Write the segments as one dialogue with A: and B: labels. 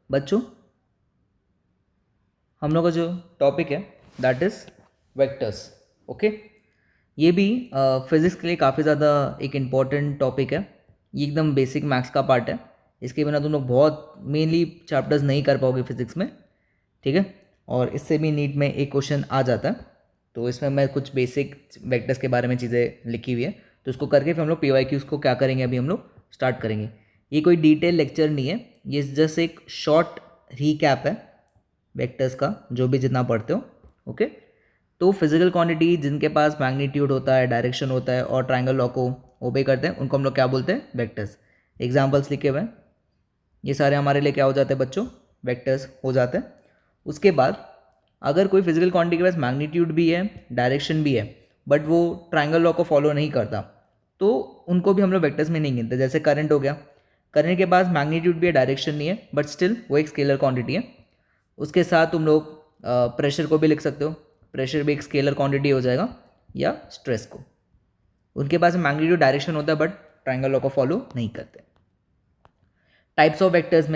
A: बच्चों हम लोग का जो टॉपिक है दैट इज़ वेक्टर्स। ओके, ये भी फिज़िक्स के लिए काफ़ी ज़्यादा एक इम्पॉर्टेंट टॉपिक है। ये एकदम बेसिक मैथ्स का पार्ट है। इसके बिना तुम लोग बहुत मेनली चैप्टर्स नहीं कर पाओगे फिज़िक्स में, ठीक है। और इससे भी नीट में एक क्वेश्चन आ जाता है, तो इसमें मैं कुछ बेसिक वेक्टर्स के बारे में चीज़ें लिखी हुई है, तो इसको करके फिर हम लोग PYQs को क्या करेंगे, अभी हम लोग स्टार्ट करेंगे। ये कोई डिटेल लेक्चर नहीं है, ये जस्ट एक शॉर्ट रीकैप है वेक्टर्स का, जो भी जितना पढ़ते हो। ओके, तो फिजिकल क्वांटिटी जिनके पास मैग्नीट्यूड होता है, डायरेक्शन होता है और ट्रायंगल लॉ को ओबे करते हैं, उनको हम लोग क्या बोलते हैं, वेक्टर्स। एग्जाम्पल्स लिखे हुए हैं, ये सारे हमारे लिए क्या हो जाते हैं बच्चों, वेक्टर्स हो जाते हैं। उसके बाद अगर कोई फिजिकल क्वांटिटी के पास मैग्नीट्यूड भी है, डायरेक्शन भी है, बट वो ट्रायंगल लॉ को फॉलो नहीं करता, तो उनको भी हम लोग वेक्टर्स में नहीं गिनते। जैसे करंट हो गया, करंट के पास मैग्नीट्यूड भी है, डायरेक्शन नहीं है, बट स्टिल वो एक स्केलर क्वांटिटी है। उसके साथ तुम लोग प्रेशर को भी लिख सकते हो, प्रेशर भी एक स्केलर क्वांटिटी हो जाएगा, या स्ट्रेस को। उनके पास मैग्नीट्यूड डायरेक्शन होता है बट ट्रायंगल लॉ को फॉलो नहीं करते। टाइप्स ऑफ वेक्टर्स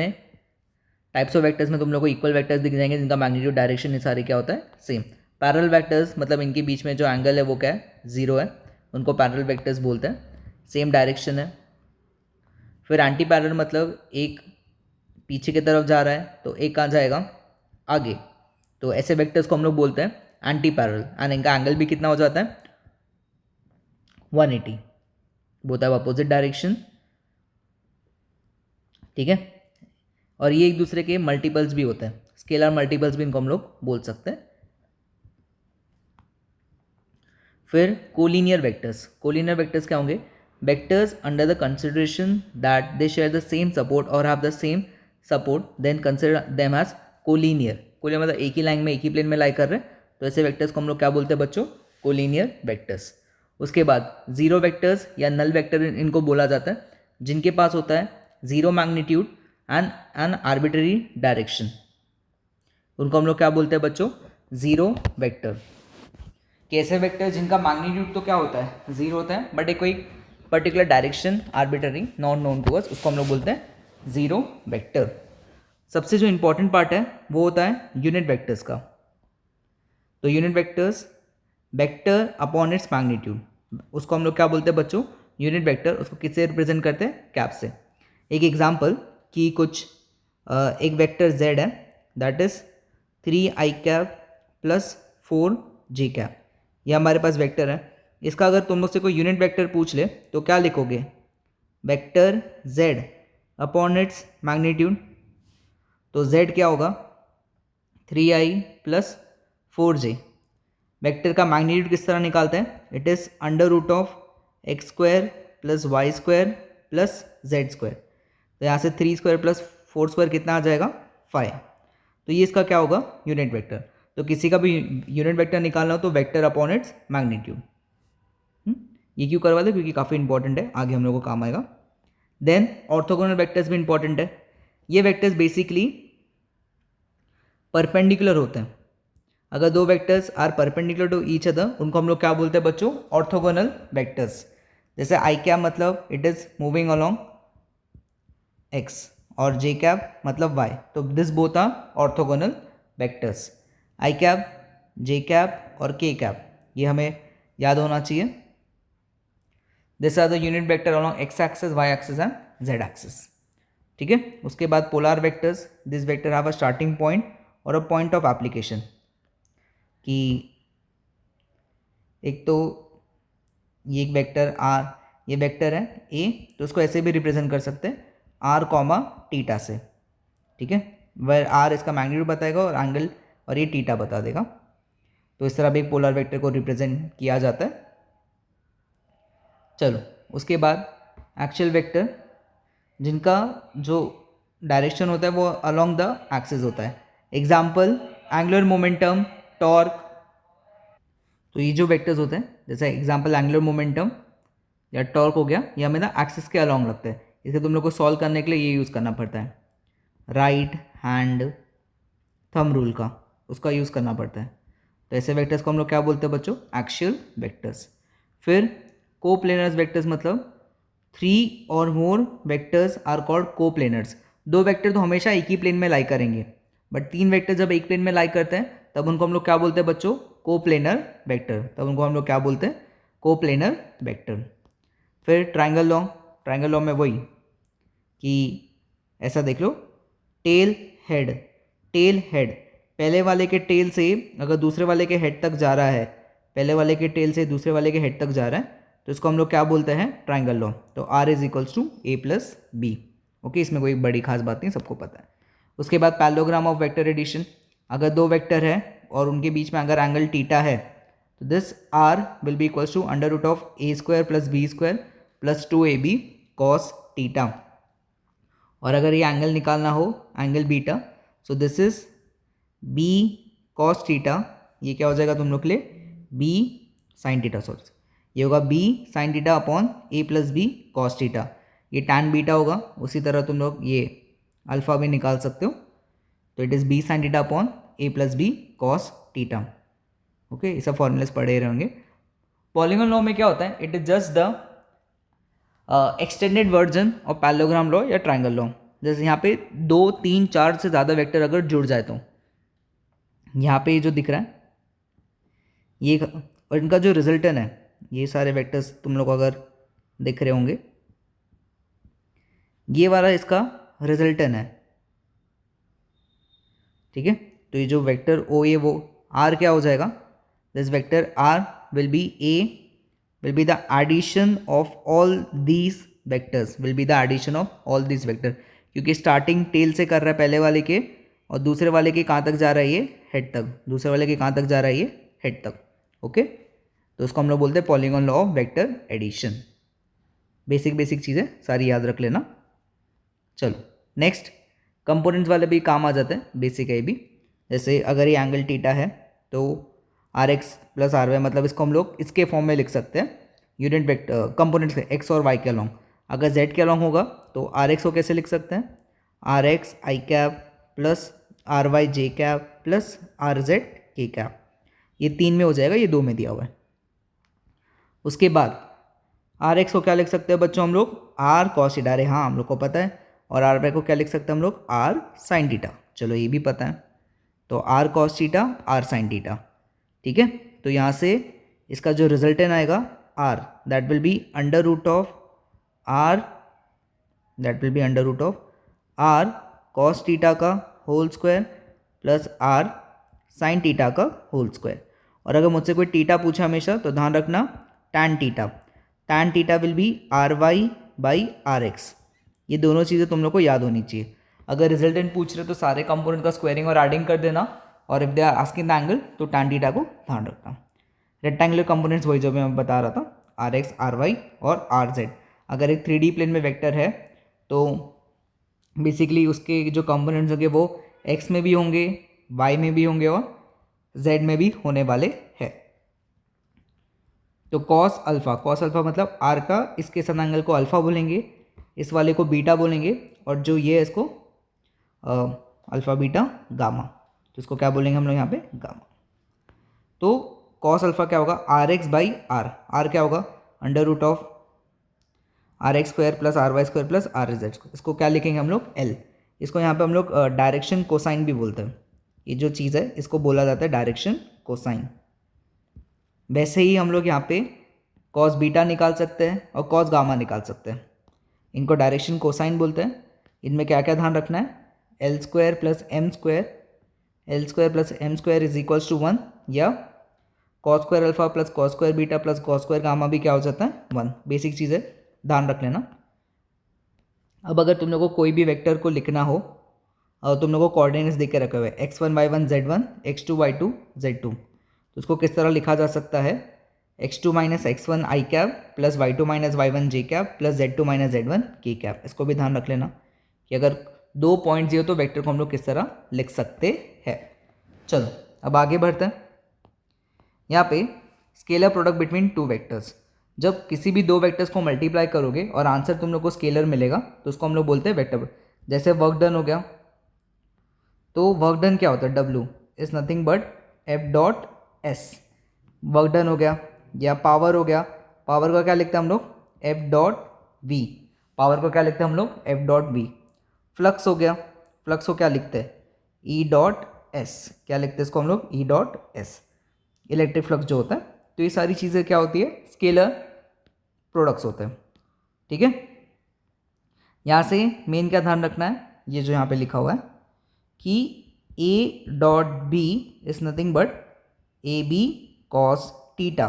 A: में तुम लोग को इक्वल वेक्टर्स दिख जाएंगे जिनका मैग्नीट्यूड डायरेक्शन ये सारे क्या होता है, सेम। पैरेलल वेक्टर्स मतलब इनके बीच में जो एंगल है वो क्या है, जीरो है, उनको पैरेलल वेक्टर्स बोलते हैं, सेम डायरेक्शन है। फिर एंटी पैरेलल मतलब एक पीछे की तरफ जा रहा है तो एक कहाँ जाएगा, आगे, तो ऐसे वेक्टर्स को हम लोग बोलते हैं एंटी पैरेलल, एंड इनका एंगल भी कितना हो जाता है, 180, बोथ हैव अपोजिट डायरेक्शन, ठीक है। और ये एक दूसरे के मल्टीपल्स भी होते हैं, स्केलर मल्टीपल्स भी इनको हम लोग बोल सकते हैं। फिर कोलिनियर वेक्टर्स क्या होंगे, vectors under the consideration that they share the same support और have the same support, then consider them as collinear. Collinear मतलब एक ही लाइन में, एक ही प्लेन में लाई कर रहे हैं, तो ऐसे वेक्टर्स को हम लोग क्या बोलते हैं बच्चों, कोलिनियर वेक्टर्स। उसके बाद जीरो वेक्टर्स या नल वेक्टर इनको बोला जाता है, जिनके पास होता है zero magnitude and N arbitrary direction, उनको हम लोग क्या बोलते हैं बच्चों, जीरो वेक्टर। कैसे वेक्टर जिनका मैग्नीट्यूड तो क्या होता है, जीरो होता है, बट एक कोई particular direction arbitrary not known to us, उसको हम लोग बोलते हैं जीरो वेक्टर। सबसे जो इंपॉर्टेंट पार्ट है वो होता है यूनिट वेक्टर्स का। तो unit vectors, vector upon its magnitude, उसको हम लोग क्या बोलते हैं बच्चों, यूनिट वेक्टर। उसको किससे रिप्रेजेंट करते हैं, कैप से। एक एग्जाम्पल कि कुछ एक वेक्टर z है, that is 3i cap plus 4j cap, ये हमारे पास वेक्टर है। इसका अगर तुम लोग से कोई यूनिट वेक्टर पूछ ले तो क्या लिखोगे, vector z upon its magnitude. तो z क्या होगा, 3i प्लस 4j। वेक्टर का मैग्नीट्यूड किस तरह निकालते हैं, it is under root of X square plus Y square plus Z square. तो यहाँ से 3 स्क्वायर प्लस 4 स्क्वायर कितना आ जाएगा, 5। तो ये इसका क्या होगा, यूनिट वेक्टर। तो किसी का भी यूनिट वेक्टर निकालना हो तो वेक्टर अपॉन इट्स मैग्नीट्यूड। ये क्यों करवा दे, क्योंकि काफ़ी इंपॉर्टेंट है, आगे हम लोग को काम आएगा। देन ऑर्थोगोनल वेक्टर्स भी इंपॉर्टेंट है। ये वेक्टर्स बेसिकली परपेंडिकुलर होते हैं। अगर दो vectors are perpendicular to each other, उनको हम लोग क्या बोलते हैं बच्चों, ऑर्थोगोनल वेक्टर्स। जैसे आई कैप मतलब it is moving along X, और जे कैप मतलब वाई, तो this both are orthogonal vectors. I cap, J cap और के कैप, ये हमें याद होना चाहिए। This are the unit vector along X axis, Y axis and Z axis, ठीक है। उसके बाद polar vectors, this vector have a starting point और अ पॉइंट ऑफ एप्लीकेशन। कि एक तो ये एक वेक्टर आर, ये वेक्टर है ए, तो उसको ऐसे भी रिप्रेजेंट कर सकते हैं आर कॉमा टीटा से, ठीक है। वह आर इसका मैग्नीट्यूड बताएगा और एंगल, और ये टीटा बता देगा। तो इस तरह भी एक पोलर वेक्टर को रिप्रेजेंट किया जाता है। चलो उसके बाद एक्चुअल वेक्टर, जिनका जो डायरेक्शन होता है वो अलोंग द एक्सिस होता है। Example angular momentum, torque. तो ये जो वेक्टर्स होते हैं, जैसे एग्जांपल एंगुलर मोमेंटम या टॉर्क हो गया, ये हमें ना एक्सिस के अलोंग लगता है। इसे तुम लोग को सॉल्व करने के लिए ये यूज़ करना पड़ता है, राइट हैंड थंब रूल का, उसका यूज़ करना पड़ता है। तो ऐसे वेक्टर्स को हम लोग क्या बोलते हैं बच्चों, एक्सियल वेक्टर्स। फिर कोप्लेनर्स वेक्टर्स मतलब 3 और मोर वेक्टर्स आर कॉल्ड कोप्लेनर्स। दो वेक्टर तो हमेशा एक ही प्लेन में लाई करेंगे, बट तीन वेक्टर जब एक प्लेन में लाई करते हैं तब उनको हम लोग क्या बोलते हैं बच्चों, कोप्लेनर वेक्टर। तब उनको हम लोग क्या बोलते हैं, कोप्लेनर वेक्टर। फिर ट्राइंगल लॉ, ट्राइंगल लॉ में वही कि ऐसा देख लो, टेल हेड, टेल हेड, पहले वाले के टेल से अगर दूसरे वाले के हेड तक जा रहा है, पहले वाले के टेल से दूसरे वाले के हेड तक जा रहा है, तो इसको हम लोग क्या बोलते हैं, ट्राइंगल लॉ। तो R is equals to A plus B. Okay, इसमें कोई बड़ी खास बात नहीं, सबको पता है। उसके बाद पैरेललोग्राम ऑफ वेक्टर एडिशन, अगर दो वेक्टर है और उनके बीच में अगर एंगल टीटा है तो this R will be equals to under root of A square plus B square plus 2ab cos theta. और अगर ये एंगल निकालना हो, angle beta, so this is B cos theta, ये क्या हो जाएगा तुम लोग के लिए, बी साइन टीटा, सॉरी ये होगा B sine theta upon A plus B cos theta. ये टैन बीटा होगा, उसी तरह तुम लोग ये अल्फा भी निकाल सकते हो, तो it is B sine theta upon A plus B cos theta. Okay, ये सब फॉर्मूलेस पढ़े रहे होंगे। पॉलीगॉन लॉ में क्या होता है, it is just the extended version of parallelogram law या ट्राइंगल लॉ। जैसे यहाँ पे 2, 3, 4 से ज़्यादा वेक्टर अगर जुड़ जाए तो यहाँ पे जो दिख रहा है ये, और इनका जो रिजल्टन है, ये सारे वेक्टर्स तुम लोग अगर दिख रहे होंगे, ये वाला इसका रिजल्टन है, ठीक है। तो ये जो वेक्टर ओ ए, वो आर क्या हो जाएगा, this vector R will be A will be the addition of all these vectors, will be the addition of all these vector, क्योंकि स्टार्टिंग टेल से कर रहा है पहले वाले के, और दूसरे वाले के कहाँ तक जा रहा है, ये हेड तक, दूसरे वाले के कहाँ तक जा रहा है, ये हेड तक। ओके, तो उसको हम लोग बोलते हैं polygon law of vector addition. Basic basic चीज़ें सारी याद रख लेना। चलो नेक्स्ट, कंपोनेंट्स वाले भी काम आ जाते हैं, बेसिक है भी। जैसे अगर ये एंगल टीटा है तो R X plus R Y, मतलब इसको हम लोग इसके फॉर्म में लिख सकते हैं, यूनिट वेक्टर कंपोनेंट्स के एक्स और वाई के अलॉन्ग। अगर जेड के अलॉन्ग होगा तो आर एक्स को कैसे लिख सकते हैं, R X I cap plus R Y J cap plus R Z K cap. ये 3 में हो जाएगा, ये 2 में दिया हुआ है। उसके बाद आर एक्स को क्या लिख सकते हैं बच्चों हम लोग, आर कॉस टीटा, अरे हाँ हम लोग को पता है। और आर वाई को क्या लिख सकते हैं हम लोग, आर साइन टीटा, चलो ये भी पता है। तो R cos theta, R sine theta, ठीक है। तो यहाँ से इसका जो रिजल्टेंट आएगा R, that will be under root of R, that will be under root of R cos theta का whole square plus R sine theta का होल स्क्वायर। और अगर मुझसे कोई टीटा पूछा हमेशा तो ध्यान रखना tan theta, tan theta will be R Y by R X. ये दोनों चीज़ें तुम लोग को याद होनी चाहिए। अगर रिजल्टेंट पूछ रहे तो सारे कंपोनेंट का स्क्वायरिंग और एडिंग कर देना, और if they are asking the angle तो टैन थीटा को ध्यान रखना। रेक्टेंगुलर कंपोनेंट्स वही जो मैं बता रहा था, आर एक्स, आर वाई और आर जेड। अगर एक 3D प्लेन में वेक्टर है तो बेसिकली उसके जो कंपोनेंट्स होंगे वो एक्स में भी होंगे, वाई में भी होंगे और जेड में भी होने वाले हैं। तो कॉस अल्फा, कॉस अल्फा मतलब आर का इसके साथ एंगल को अल्फा बोलेंगे, इस वाले को बीटा बोलेंगे, और जो ये है इसको अल्फा बीटा गामा, तो इसको क्या बोलेंगे हम लोग यहाँ पे, गामा। तो कॉस अल्फा क्या होगा, R X by R, R क्या होगा under root of R X square plus R Y square plus R Z. इसको क्या लिखेंगे हम लोग, एल। इसको यहाँ पे हम लोग डायरेक्शन कोसाइन भी बोलते हैं। ये जो चीज़ है इसको बोला जाता है डायरेक्शन कोसाइन। वैसे ही हम लोग यहाँ पे कॉस बीटा निकाल सकते हैं और कॉस गामा निकाल सकते हैं, इनको डायरेक्शन कोसाइन बोलते हैं। इनमें क्या क्या ध्यान रखना है, L square plus M square, L square plus M square is equals to 1, या cos square alpha plus cos square beta plus cos square gamma भी क्या हो जाता है, 1। बेसिक चीज़ें ध्यान रख लेना। अब अगर तुम लोगों को कोई भी वेक्टर को लिखना हो और तुम लोगों को कोऑर्डिनेट्स दे के रखे हुए x1 y1 z1 x2 y2 z2, तो उसको किस तरह लिखा जा सकता है, x2 minus x1 I cap plus y2 minus y1 J cap plus z2 minus z1 K cap. इसको भी ध्यान रख लेना कि अगर 2 पॉइंट्स हो तो वेक्टर को हम लोग किस तरह लिख सकते हैं। चलो अब आगे बढ़ते हैं। यहाँ पे स्केलर प्रोडक्ट बिटवीन 2 वेक्टर्स, जब किसी भी 2 वेक्टर्स को मल्टीप्लाई करोगे और आंसर तुम लोग को स्केलर मिलेगा तो उसको हम लोग बोलते हैं वेक्टर। जैसे वर्क डन हो गया, तो वर्क डन क्या होता है, W is nothing but F dot S। Work done हो गया, या पावर हो गया, पावर का क्या लिखते हैं हम लोग, F डॉट V। पावर को क्या लिखते हैं हम लोग, F डॉट V। फ्लक्स हो गया, फ्लक्स को क्या लिखते हैं, ई डॉट एस, क्या लिखते हैं इसको हम लोग, E dot S, electric flux जो होता है। तो ये सारी चीज़ें क्या होती है, स्केलर प्रोडक्ट्स होते हैं, ठीक है। यहाँ से मेन क्या ध्यान रखना है, ये जो यहाँ पे लिखा हुआ है कि A dot B is nothing but A B cos theta,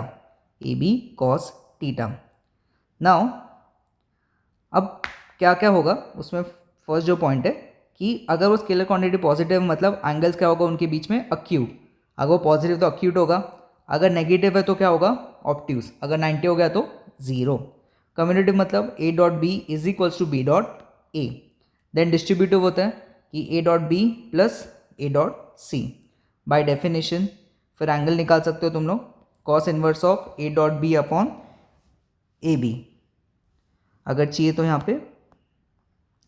A: A B cos theta. Now अब क्या क्या होगा उसमें, फर्स्ट जो पॉइंट है कि अगर वो स्केलर क्वांटिटी पॉजिटिव मतलब एंगल्स क्या होगा उनके बीच में, अक्यूट। अगर वो पॉजिटिव तो अक्यूट होगा, अगर नेगेटिव है तो क्या होगा, ऑब्ट्यूज। अगर 90 हो गया तो जीरो। कम्युनिटिव मतलब A dot B is equals to B dot A. Then distributive होता है कि A dot B plus A dot C. By definition फिर एंगल निकाल सकते हो तुम लोग, cos inverse of A dot B upon A B. अगर चाहिए तो यहाँ पे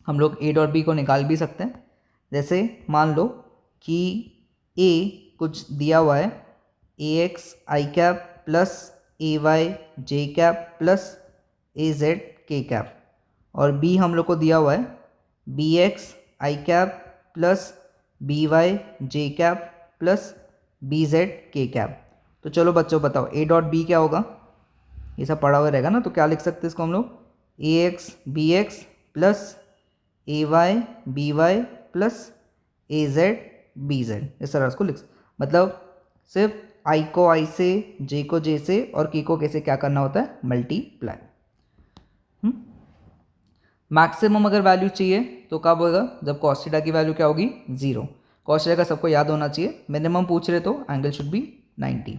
A: हम लोग ए डॉट बी को निकाल भी सकते हैं। जैसे मान लो कि ए कुछ दिया हुआ है, ए x I cap plus A Y J cap plus A Z K cap, और बी हम लोग को दिया हुआ है B x I cap plus B Y J cap plus B Z K cap. तो चलो बच्चों बताओ ए डॉट बी क्या होगा, ये सब पढ़ा हुआ रहेगा ना, तो क्या लिख सकते हैं इसको हम लोग, ए एक्स बी एक्स प्लस ए वाई बी वाई प्लस ए जेड बी जेड, इस तरह उसको लिख, मतलब सिर्फ आई को आई से, जे को जे से और के को कैसे क्या करना होता है, मल्टीप्लाई। मैक्सिमम अगर वैल्यू चाहिए तो कब होगा, जब कॉस थीटा की वैल्यू क्या होगी, जीरो। कॉस थीटा का सबको याद होना चाहिए, मिनिमम पूछ रहे तो एंगल शुड बी 90।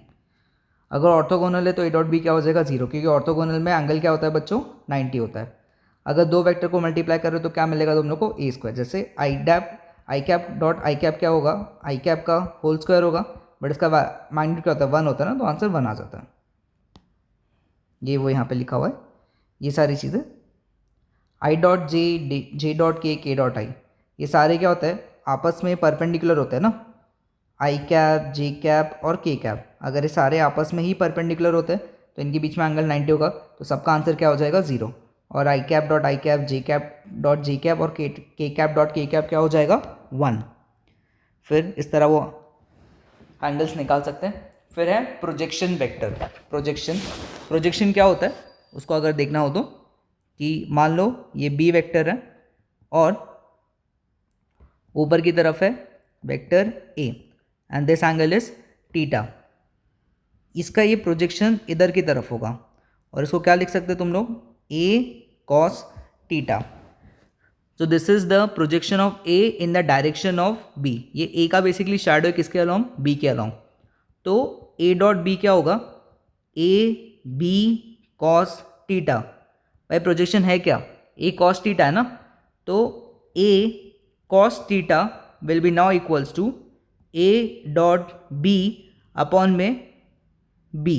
A: अगर ऑर्थोगोनल है तो ए डॉट बी क्या हो जाएगा, जीरो, क्योंकि ऑर्थोगोनल में एंगल क्या होता है बच्चों, 90 होता है। अगर दो वेक्टर को मल्टीप्लाई कर रहे हो तो क्या मिलेगा तुम लोग को, ए स्क्वायर। जैसे I cap dot I cap क्या होगा, आई कैप का होल स्क्वायर होगा, बट इसका मैग्नीट्यूड क्या होता है, 1 होता है ना, तो आंसर 1 आ जाता है। ये वो यहाँ पे लिखा हुआ है, ये सारी चीज़ें आई डॉट जे डॉट के डॉट आई, ये सारे क्या होता है, आपस में परपेंडिकुलर होते हैं ना, आई कैप जे कैप और के कैप। अगर ये सारे आपस में ही परपेंडिकुलर होते हैं तो इनके बीच में एंगल 90 होगा, तो सबका आंसर क्या हो जाएगा, जीरो। और I cap dot I cap, J cap dot J cap और के कैप डॉट के कैप क्या हो जाएगा, 1। फिर इस तरह वो एंगल्स निकाल सकते हैं। फिर है प्रोजेक्शन वेक्टर। प्रोजेक्शन क्या होता है उसको अगर देखना हो तो, कि मान लो ये बी वेक्टर है और ऊपर की तरफ है vector a and this angle is theta. इसका ये प्रोजेक्शन इधर की तरफ होगा और इसको क्या लिख सकते हैं तुम लोग, A cos theta. So this is the projection of A in the direction of B. ये ए का बेसिकली शैडो है किसके अलॉन्ग, बी के अलॉन्ग। तो ए डॉट बी क्या होगा, ए बी कॉस थीटा। भाई प्रोजेक्शन है क्या, ए कॉस थीटा है ना, तो A cos theta will be now equals to A dot B upon में बी,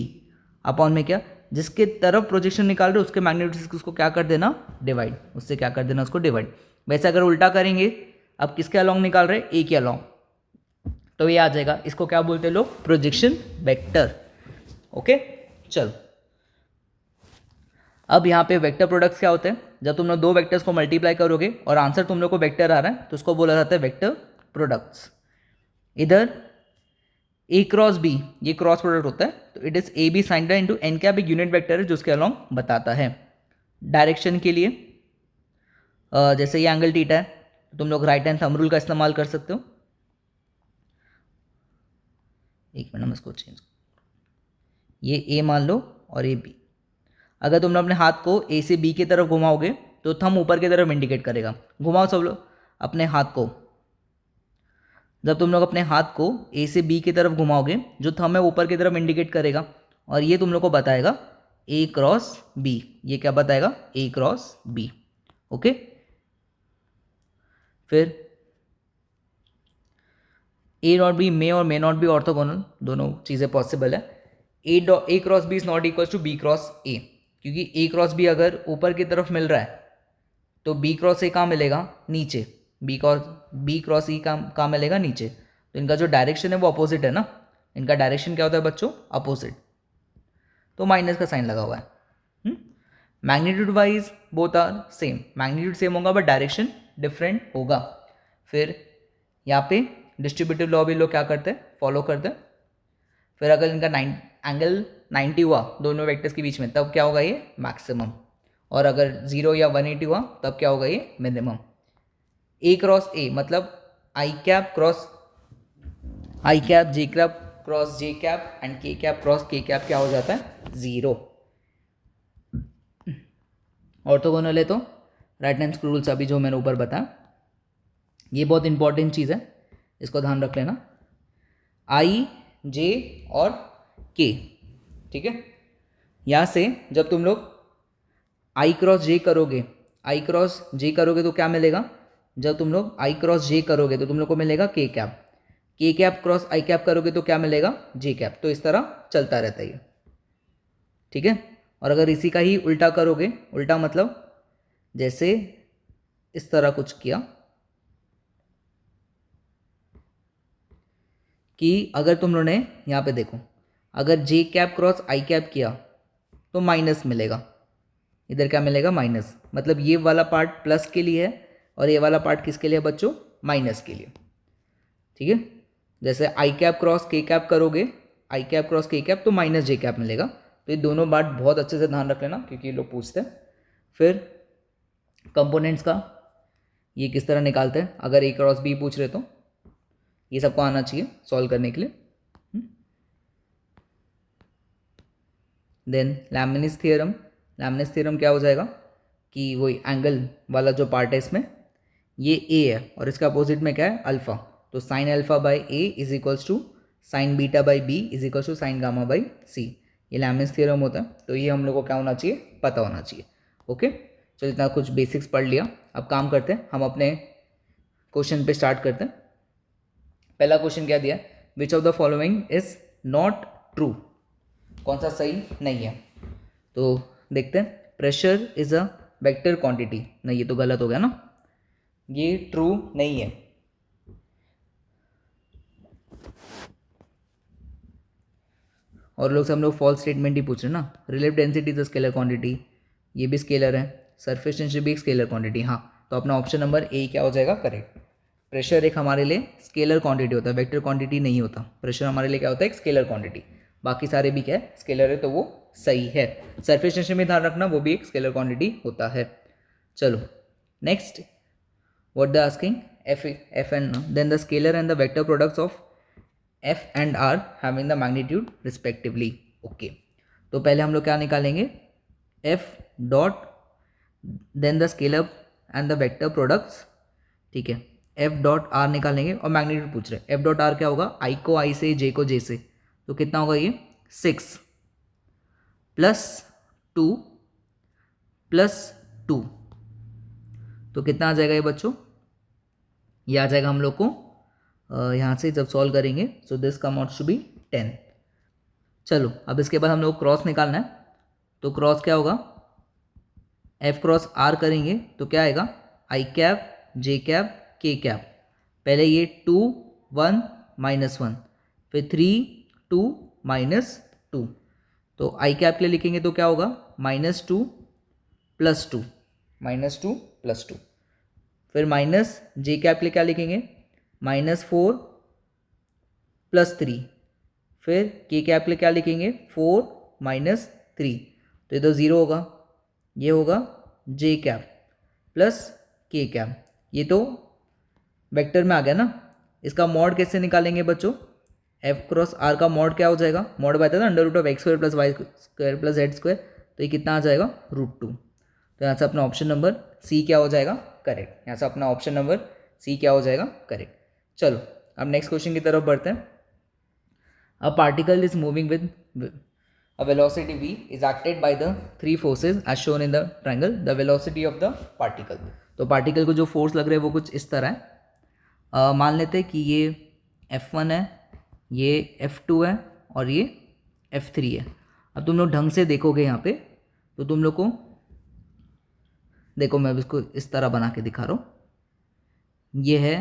A: अपॉन में क्या, जिसके तरफ प्रोजेक्शन निकाल रहे हो उसके मैग्नीट्यूड उसको क्या कर देना, डिवाइड, उससे क्या कर देना उसको डिवाइड। वैसे अगर उल्टा करेंगे, अब किसके अलॉन्ग निकाल रहे, ए के अलॉन्ग, तो ये आ जाएगा। इसको क्या बोलते हैं लोग, प्रोजेक्शन वेक्टर। ओके चल, अब यहाँ पे वेक्टर प्रोडक्ट्स क्या होते हैं, जब तुम लोग दो वेक्टर्स को मल्टीप्लाई करोगे और आंसर तुम लोग को वेक्टर आ रहा है तो उसको बोला जाता है वेक्टर प्रोडक्ट्स। इधर ए क्रॉस बी ये क्रॉस प्रोडक्ट होता है, तो it is A B sine into N cap, एक यूनिट वेक्टर है जो उसके अलॉन्ग बताता है। डायरेक्शन के लिए जैसे ये एंगल थीटा है, तुम लोग राइट हैंड थंब रूल का इस्तेमाल कर सकते हो। एक मिनट में इसको चेंज, ये ए मान लो और ये बी। अगर तुम लोग अपने हाथ को ए से बी की तरफ घुमाओगे तो थंब ऊपर की तरफ इंडिकेट करेगा। घुमाओ सब लोग अपने हाथ को, जब तुम लोग अपने हाथ को ए से बी की तरफ घुमाओगे जो थंब है ऊपर की तरफ इंडिकेट करेगा और ये तुम लोग को बताएगा ए क्रॉस बी। ये क्या बताएगा, ए क्रॉस बी। ओके, फिर ए नॉट बी मे और मे नॉट बी ऑर्थोगोनल, दोनों चीज़ें पॉसिबल है। A cross B is not equal to B cross A, क्योंकि ए क्रॉस बी अगर ऊपर की तरफ मिल रहा है तो बी क्रॉस ए कहाँ मिलेगा, नीचे। बी क्रॉस ई कहाँ मिलेगा, नीचे। तो इनका जो डायरेक्शन है वो अपोजिट है ना, इनका डायरेक्शन क्या होता है बच्चों, अपोजिट, तो माइनस का साइन लगा हुआ है। Magnitude wise both are same, magnitude same होगा बट डायरेक्शन डिफरेंट होगा। फिर यहाँ पे डिस्ट्रीब्यूटिव लॉ भी लोग क्या करते हैं, फॉलो करते हैं। फिर अगर इनका एंगल 90 हुआ दोनों वेक्टर्स के बीच में, तब क्या होगा, ये मैक्सिमम। और अगर 0 या 180 हुआ तब क्या होगा, ये मिनिमम। ए क्रॉस ए मतलब आई cap cross I cap, J cap cross J cap and K cap cross K cap क्या हो जाता है, 0। ऑर्थोगोनल है तो राइट हैंड स्क्रू रूल्स अभी जो मैंने ऊपर बताया, ये बहुत इंपॉर्टेंट चीज़ है, इसको ध्यान रख लेना। आई, जे और के, ठीक है। यहाँ से जब तुम लोग आई क्रॉस जे करोगे, आई क्रॉस जे करोगे तो क्या मिलेगा, जब तुम लोग आई क्रॉस जे करोगे तो तुम लोग को मिलेगा के कैप, के कैप क्रॉस आई कैप करोगे तो क्या मिलेगा, जे कैप। तो इस तरह चलता रहता है ये, ठीक है। और अगर इसी का ही उल्टा करोगे, उल्टा मतलब जैसे इस तरह कुछ किया कि अगर तुम लोगों ने यहाँ पे देखो, अगर जे कैप क्रॉस आई कैप किया तो माइनस मिलेगा, इधर क्या मिलेगा, माइनस। मतलब ये वाला पार्ट प्लस के लिए है और ये वाला पार्ट किसके लिए बच्चों, माइनस के लिए, ठीक है। जैसे I cap cross K cap करोगे, आई कैप क्रॉस के कैप तो माइनस जे कैप मिलेगा। तो ये दोनों बात बहुत अच्छे से ध्यान रख लेना क्योंकि ये लोग पूछते हैं। फिर कंपोनेंट्स का ये किस तरह निकालते हैं, अगर ए क्रॉस बी पूछ रहे तो ये सबको आना चाहिए सॉल्व करने के लिए। देन लैमनिस थ्योरम, लैमनिस थ्योरम क्या हो जाएगा कि वही एंगल वाला जो पार्ट है इसमें ये ए है और इसका अपोजिट में क्या है, अल्फा। तो sine alpha by A is equals to sine beta by B is equals to sine gamma by C, ये लैमनिस थ्योरम होता है। तो ये हम लोग को क्या होना चाहिए, पता होना चाहिए। ओके, चलो इतना कुछ बेसिक्स पढ़ लिया। अब काम करते हैं, हम अपने क्वेश्चन पे स्टार्ट करते हैं। पहला क्वेश्चन क्या दिया है, which of the following is not true, कौन सा सही नहीं है। तो देखते हैं, pressure is a vector quantity, नहीं ये तो गलत हो गया ना, ये ट्रू नहीं है। और लोग से हम लोग फॉल्स स्टेटमेंट ही पूछ रहे हैं ना। Relative density is a scalar quantity, ये भी स्केलर है। सरफेस टेंशन भी एक स्केलर क्वांटिटी, हाँ। तो अपना ऑप्शन नंबर ए क्या हो जाएगा, करेक्ट। प्रेशर एक हमारे लिए स्केलर क्वांटिटी होता है, वेक्टर क्वांटिटी नहीं होता। प्रेशर हमारे लिए क्या होता है, एक स्केलर क्वांटिटी। बाकी सारे भी क्या है, स्केलर है, तो वो सही है। सरफेस टेंशन में ध्यान रखना, वो भी एक स्केलर क्वांटिटी होता है। चलो next, what they asking, f and then the scalar and the vector products of f and r having the magnitude respectively। okay, तो पहले हम लोग क्या निकालेंगे, f dot then the scalar and the vector products, ठीक है। f dot r निकालेंगे और मैग्नीट्यूड पूछ रहे हैं। f डॉट r क्या होगा, i को i से, j को j से, तो कितना होगा ये 6 प्लस 2 प्लस 2, तो कितना आ जाएगा ये बच्चों, ये आ जाएगा हम लोग को यहाँ से जब सॉल्व करेंगे, so this come out to be 10। चलो अब इसके बाद हम लोग क्रॉस निकालना है। तो क्रॉस क्या होगा, एफ क्रॉस आर करेंगे तो क्या आएगा, आई कैप जे कैप के कैप। पहले ये 2 1 -1, फिर 3 2 -2। तो आई कैप के लिए लिखेंगे तो क्या होगा, -2 + 2, -2 + 2। फिर माइनस जे कैप के लिए क्या लिखेंगे, -4 + 3। फिर के कैप के लिए क्या लिखेंगे, 4 - 3। तो ये तो 0 होगा, ये होगा जे कैप प्लस के कैप, ये तो वेक्टर में आ गया ना। इसका मॉड कैसे निकालेंगे बच्चों, एफ क्रॉस आर का मॉड क्या हो जाएगा, मॉड बाय था √(x² + y² + z²), तो ये कितना आ जाएगा, √2। तो यहाँ से अपना ऑप्शन नंबर सी क्या हो जाएगा, करेक्ट। यहाँ से अपना ऑप्शन नंबर सी क्या हो जाएगा, करेक्ट। चलो अब नेक्स्ट क्वेश्चन की तरफ बढ़ते हैं। A particle is moving with a velocity v is acted by the 3 forces as shown in the triangle, the velocity of the particle. तो पार्टिकल को जो फोर्स लग रहे हैं वो कुछ इस तरह है। मान लेते हैं कि ये F1 है, ये F2 है और ये F3 है। अब तुम लोग ढंग से देखोगे यहाँ पे तो तुम लोग को देखो, मैं इसको इस तरह बना के दिखा रहा हूँ। ये है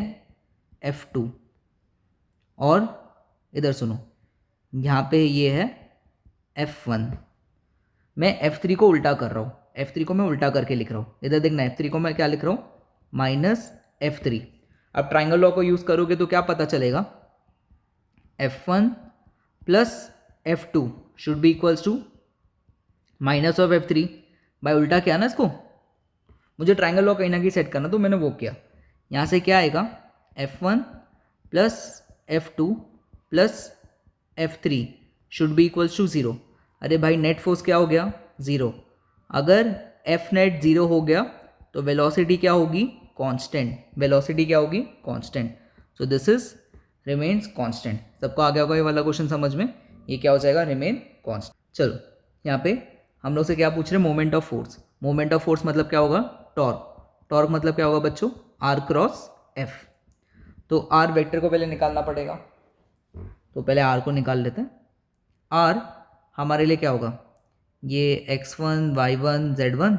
A: F2 और इधर सुनो, यहाँ पे ये है F1। मैं F3 को उल्टा कर रहा हूँ, F3 को मैं उल्टा करके लिख रहा हूँ। इधर देखना, F3 को मैं क्या लिख रहा हूँ, माइनस F3। अब ट्राइंगल लॉ को यूज़ करोगे तो क्या पता चलेगा, F1 plus F2 should be equals to minus of F3 by उल्टा क्या ना इसको, मुझे ट्राइंगल लॉ कहीं ना कहीं सेट करना, तो मैंने वो किया। यहाँ से क्या आएगा, F1 plus F2 plus F3 should be equals to 0। अरे भाई नेट फोर्स क्या हो गया, 0। अगर F नेट 0 हो गया तो वेलोसिटी क्या होगी, कांस्टेंट। वेलोसिटी क्या होगी, constant. So this is remains constant. सबको आ गया होगा ये वाला क्वेश्चन समझ में, ये क्या हो जाएगा, रिमेन कांस्टेंट। चलो यहाँ पे हम लोग से क्या पूछ रहे हैं, moment of force. Moment of force मतलब क्या होगा, टॉर्क। टॉर्क मतलब क्या होगा बच्चों, आर क्रॉस एफ। तो आर वेक्टर को पहले निकालना पड़ेगा, तो पहले आर को निकाल लेते हैं। आर हमारे लिए क्या होगा, ये x1 y1 z1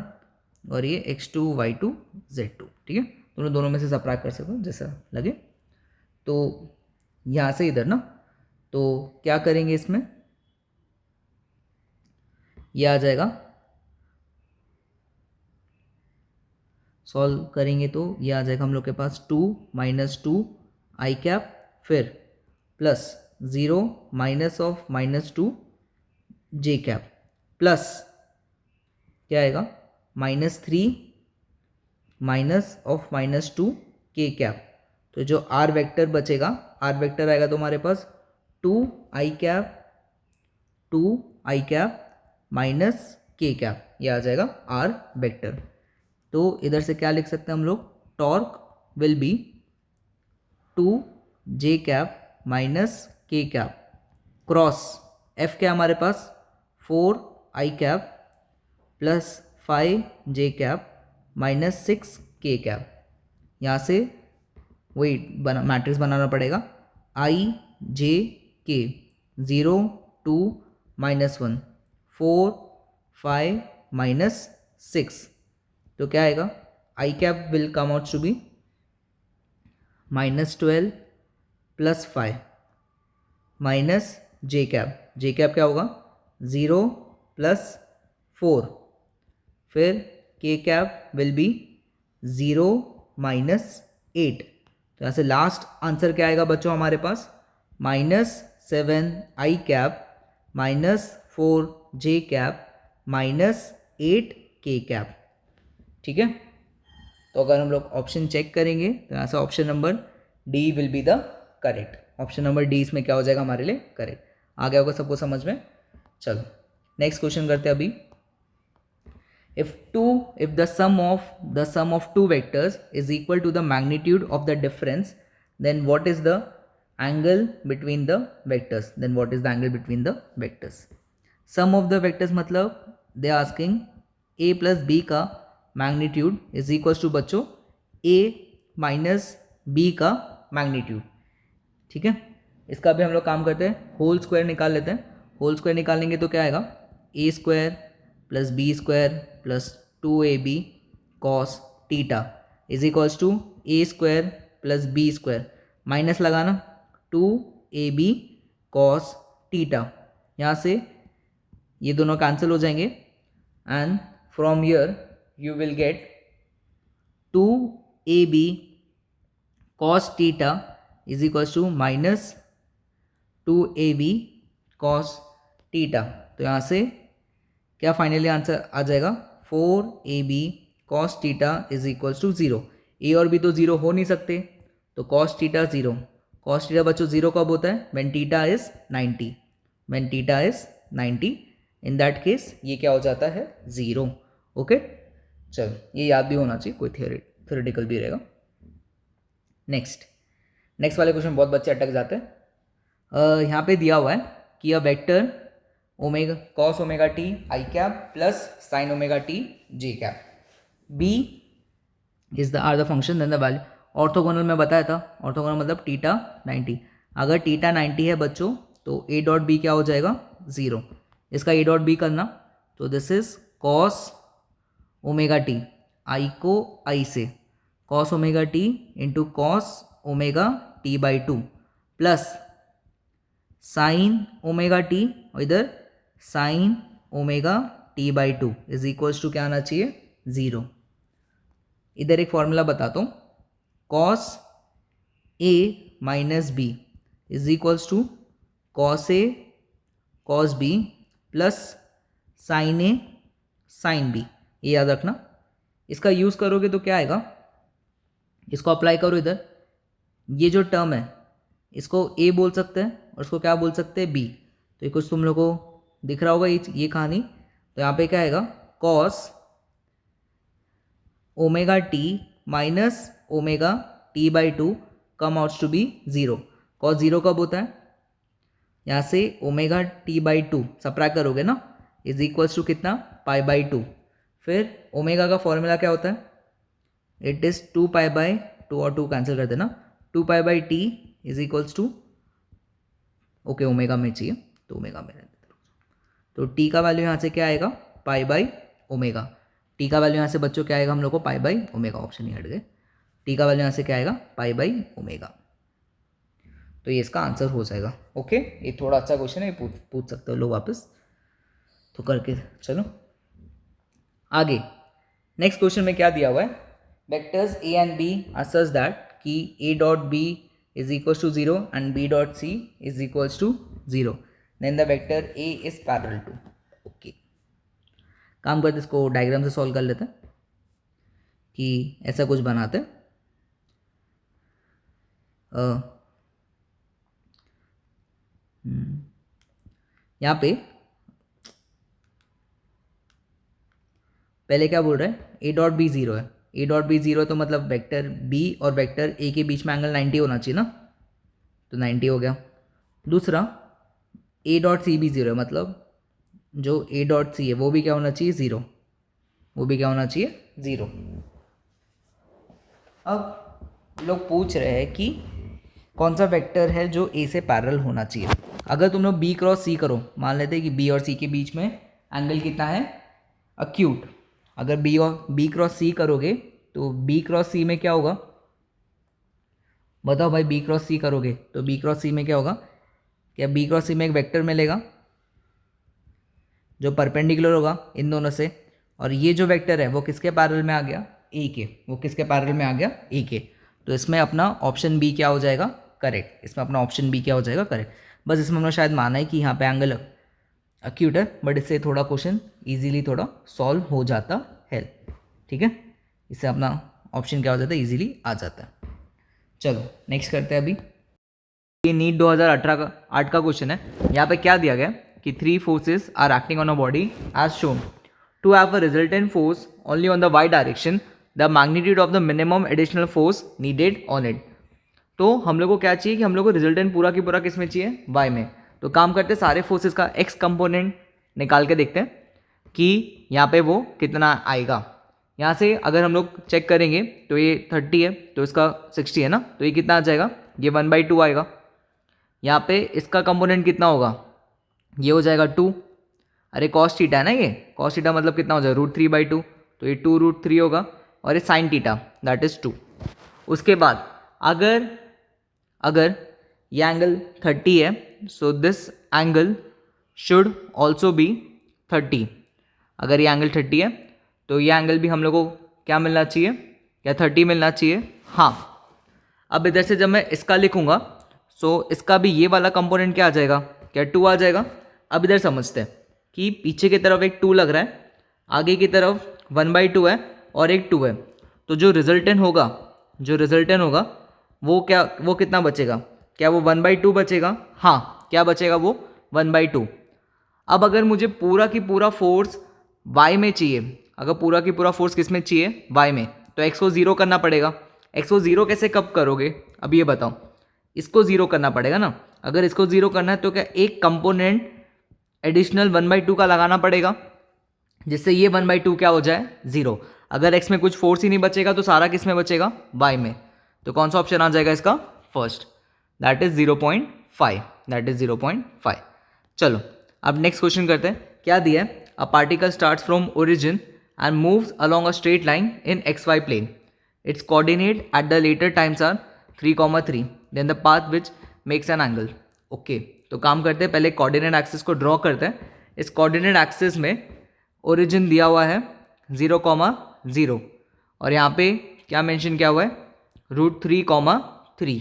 A: और ये x2 y2 z2, ठीक है। दोनों दोनों में से सब्ट्रैक्ट कर सकते हो जैसा लगे। तो यहाँ से इधर ना, तो क्या करेंगे इसमें, ये आ जाएगा, सॉल्व करेंगे तो ये आ जाएगा हम लोग के पास 2 माइनस 2 आई कैप, फिर plus 0 minus of -2 J cap, plus क्या आएगा, -3 माइनस ऑफ -2 के कैप। तो जो आर वेक्टर बचेगा, आर वेक्टर आएगा तो हमारे पास 2 आई कैप माइनस के कैप, ये आ जाएगा आर वेक्टर। तो इधर से क्या लिख सकते हैं हम लोग, torque will be 2 J cap minus के कैप क्रॉस एफ क्या हमारे पास 4 आई कैप प्लस 5 जे कैप माइनस 6 के कैप। यहाँ से वही मैट्रिक्स बनाना पड़ेगा, आई जे के 0 2 -1 4 5 -6। तो क्या आएगा, I cap will come out to be -12 plus 5 minus J cap क्या होगा 0 प्लस 4, फिर के कैप विल बी 0 -8। तो यहाँ से लास्ट आंसर क्या आएगा बच्चों हमारे पास, -7 आई कैप -4 जे कैप -8 के कैप, ठीक है। तो अगर हम लोग ऑप्शन चेक करेंगे तो यहाँ से option number D will be the correct. Option number D इसमें क्या हो जाएगा हमारे लिए, करेक्ट। आ गया होगा सबको समझ में। चलो नेक्स्ट क्वेश्चन करते हैं अभी। if the sum of two vectors is equal to the magnitude of the difference, then what is the angle between the vectors, sum of the vectors मतलब they are asking a plus b का magnitude is equals to बच्चों a minus b का magnitude, ठीक है। इसका भी हम लोग काम करते हैं, होल स्क्वायर निकाल लेते हैं। होल स्क्वायर निकालेंगे तो क्या आएगा, A square plus B square plus 2ab cos theta is equals to A square plus B square, minus लगाना 2ab कॉस टीटा। यहाँ से ये दोनों कैंसिल हो जाएंगे and from here you will get 2ab cos theta is equals to minus 2ab cos theta. तो यहाँ से क्या फाइनली आंसर आ जाएगा, 4ab cos theta is equals to 0। A और बी तो 0 हो नहीं सकते, तो कॉस टीटा 0। कॉस टीटा बच्चों 0 कब होता है, when theta is 90, when theta is 90, in that case ये क्या हो जाता है 0। ओके चलो ये याद भी होना चाहिए, कोई थ्योरेटिकल भी रहेगा। नेक्स्ट वाले क्वेश्चन बहुत बच्चे अटक जाते हैं। यहाँ पे दिया हुआ है कि a vector omega cos omega T I cap plus sine omega T J cap B is the R the function then the value. Orthogonal में बताया था, ऑर्थोगोनल मतलब टीटा 90। अगर टीटा 90 है बच्चों तो ए डॉट बी क्या हो जाएगा 0। इसका ए डॉट बी करना, तो this is cos omega T, I को आई से cos omega T into cos omega T by 2 plus sine omega T और इधर sine omega T by 2 is equals to क्या आना चाहिए 0। इधर एक फॉर्मूला बताता हूँ, cos A minus B is equals to cos A cos B plus sine A sine B, ये याद रखना। इसका यूज़ करोगे तो क्या आएगा, इसको अप्लाई करो इधर, ये जो टर्म है इसको ए बोल सकते हैं और इसको क्या बोल सकते हैं, बी। तो ये कुछ तुम लोगों को दिख रहा होगा ये कहानी। तो यहाँ पे क्या आएगा, cos omega t minus omega T by two come outs to be zero. Cos zero कब होता है, यहाँ से omega T by two subtract करोगे ना, इज इक्वल्स टू कितना, पाई बाई टू। फिर ओमेगा का फॉर्मूला क्या होता है, it is two pi by two और टू कैंसिल कर देना, two pi by t is equals to, okay omega में चाहिए तो ओमेगा में रहने दो। तो टी का वैल्यू यहाँ से क्या आएगा, पाई बाई ओमेगा। टी का वैल्यू यहाँ से बच्चों क्या आएगा हम लोग को, पाई बाई ओमेगा, ऑप्शन ही हट गए। टी का वैल्यू यहाँ से क्या आएगा, पाई बाई ओमेगा। तो ये इसका आंसर हो जाएगा। ओके, ये थोड़ा अच्छा क्वेश्चन है, पूछ सकते हो लोग वापस, तो करके चलो आगे। नेक्स्ट क्वेश्चन में क्या दिया हुआ है, vectors A and B are such that कि A dot B is equals to zero and B dot C is equals to zero, then the vector A is parallel to. Okay, काम करते इसको diagram से solve कर लेते हैं कि ऐसा कुछ बनाते हैं। यहाँ पे पहले क्या बोल रहा है, ए डॉट बी जीरो है, ए डॉट बी जीरो है तो मतलब वेक्टर बी और वेक्टर ए के बीच में एंगल 90 होना चाहिए ना, तो 90 हो गया। दूसरा ए डॉट सी भी जीरो है, मतलब जो ए डॉट सी है वो भी क्या होना चाहिए, ज़ीरो, वो भी क्या होना चाहिए, ज़ीरो। अब लोग पूछ रहे हैं कि कौन सा वेक्टर है जो ए से पैरेलल होना चाहिए। अगर तुम लोग बी क्रॉस सी करो, मान लेते हैं कि बी और सी के बीच में एंगल कितना है, अक्यूट। अगर बी क्रॉस सी करोगे तो बी क्रॉस सी में क्या होगा, बताओ भाई, बी क्रॉस सी करोगे तो बी क्रॉस सी में क्या होगा, क्या बी क्रॉस सी में एक वेक्टर मिलेगा जो परपेंडिकुलर होगा इन दोनों से, और ये जो वेक्टर है वो किसके पैरेलल में आ गया, ए के, वो किसके पैरेलल में आ गया, ए के। तो इसमें अपना ऑप्शन बी क्या हो जाएगा, करेक्ट। इसमें अपना ऑप्शन बी क्या हो जाएगा, करेक्ट। बस इसमें हमने शायद माना है कि यहाँ पे एंगल अक्यूट है, बट इससे थोड़ा क्वेश्चन इजीली थोड़ा सॉल्व हो जाता है, ठीक है। इससे अपना ऑप्शन क्या हो जाता है, इजीली आ जाता है। चलो नेक्स्ट करते हैं। अभी ये नीट 2018 का 8 का क्वेश्चन है। यहाँ पे क्या दिया गया कि 3 forces are acting on a body as shown to have a resultant force only on the y direction, the magnitude of the minimum additional force needed on it. तो हम लोग को क्या चाहिए कि हम लोग को रिजल्टेंट पूरा की पूरा किस में चाहिए, वाई में। तो काम करते हैं, सारे फोर्सेस का एक्स कंपोनेंट निकाल के देखते हैं कि यहाँ पे वो कितना आएगा। यहाँ से अगर हम लोग चेक करेंगे तो ये 30 है तो इसका 60 है ना, तो ये कितना आ जाएगा, ये 1/2 आएगा। यहाँ पे इसका कंपोनेंट कितना होगा, ये हो जाएगा 2। अरे कॉस थीटा है ना, ये कॉस थीटा मतलब कितना हो जाएगा, √3/2, तो ये 2√3 होगा, और ये साइन थीटा दैट इज़ 2। उसके बाद अगर ये एंगल 30 है, so this angle should also be 30। अगर ये एंगल 30 है तो ये एंगल भी हम लोग को क्या मिलना चाहिए, क्या 30 मिलना चाहिए, हाँ। अब इधर से जब मैं इसका लिखूंगा सो इसका भी ये वाला कंपोनेंट क्या आ जाएगा, क्या 2 आ जाएगा। अब इधर समझते हैं कि पीछे की तरफ एक 2 लग रहा है, आगे की तरफ 1/2 है और एक 2 है, तो जो रिजल्टेंट होगा वो कितना बचेगा, क्या वो 1/2 बचेगा, हाँ। क्या बचेगा, वो 1/2। अब अगर मुझे पूरा की पूरा फोर्स y में चाहिए, अगर पूरा की पूरा फोर्स किस में चाहिए, y में, तो x को 0 करना पड़ेगा। x को 0 कैसे कब करोगे, अब ये बताओ। इसको 0 करना पड़ेगा ना, अगर इसको 0 करना है तो क्या एक कंपोनेंट एडिशनल 1/2 का लगाना पड़ेगा, जिससे ये 1/2 क्या हो जाए, 0। अगर x में कुछ फोर्स ही नहीं बचेगा तो सारा किस में बचेगा, y में। तो कौन सा ऑप्शन आ जाएगा इसका, फर्स्ट, दैट इज 0.5। चलो अब नेक्स्ट क्वेश्चन करते हैं। क्या दिया है, a particle starts from origin and moves along a straight line in XY plane, its coordinate at the later times are 3,3, then the path which makes an angle. Okay, तो काम करते हैं, पहले कोऑर्डिनेट एक्सिस को draw करते हैं। इस coordinate axis में ओरिजिन दिया हुआ है 0,0, और यहाँ पे क्या मेंशन किया हुआ है, √3,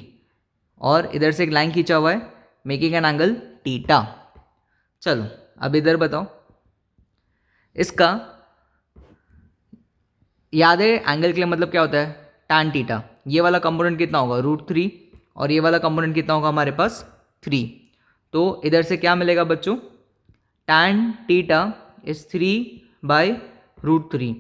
A: और इधर से एक लाइन खींचा हुआ है मेकिंग एन एंगल थीटा। चलो अब इधर बताओ, इसका याद है एंगल के लिए मतलब क्या होता है, tan थीटा। ये वाला कंपोनेंट कितना होगा, √3, और ये वाला कंपोनेंट कितना होगा हमारे पास 3। तो इधर से क्या मिलेगा बच्चों, tan थीटा इज 3/√3।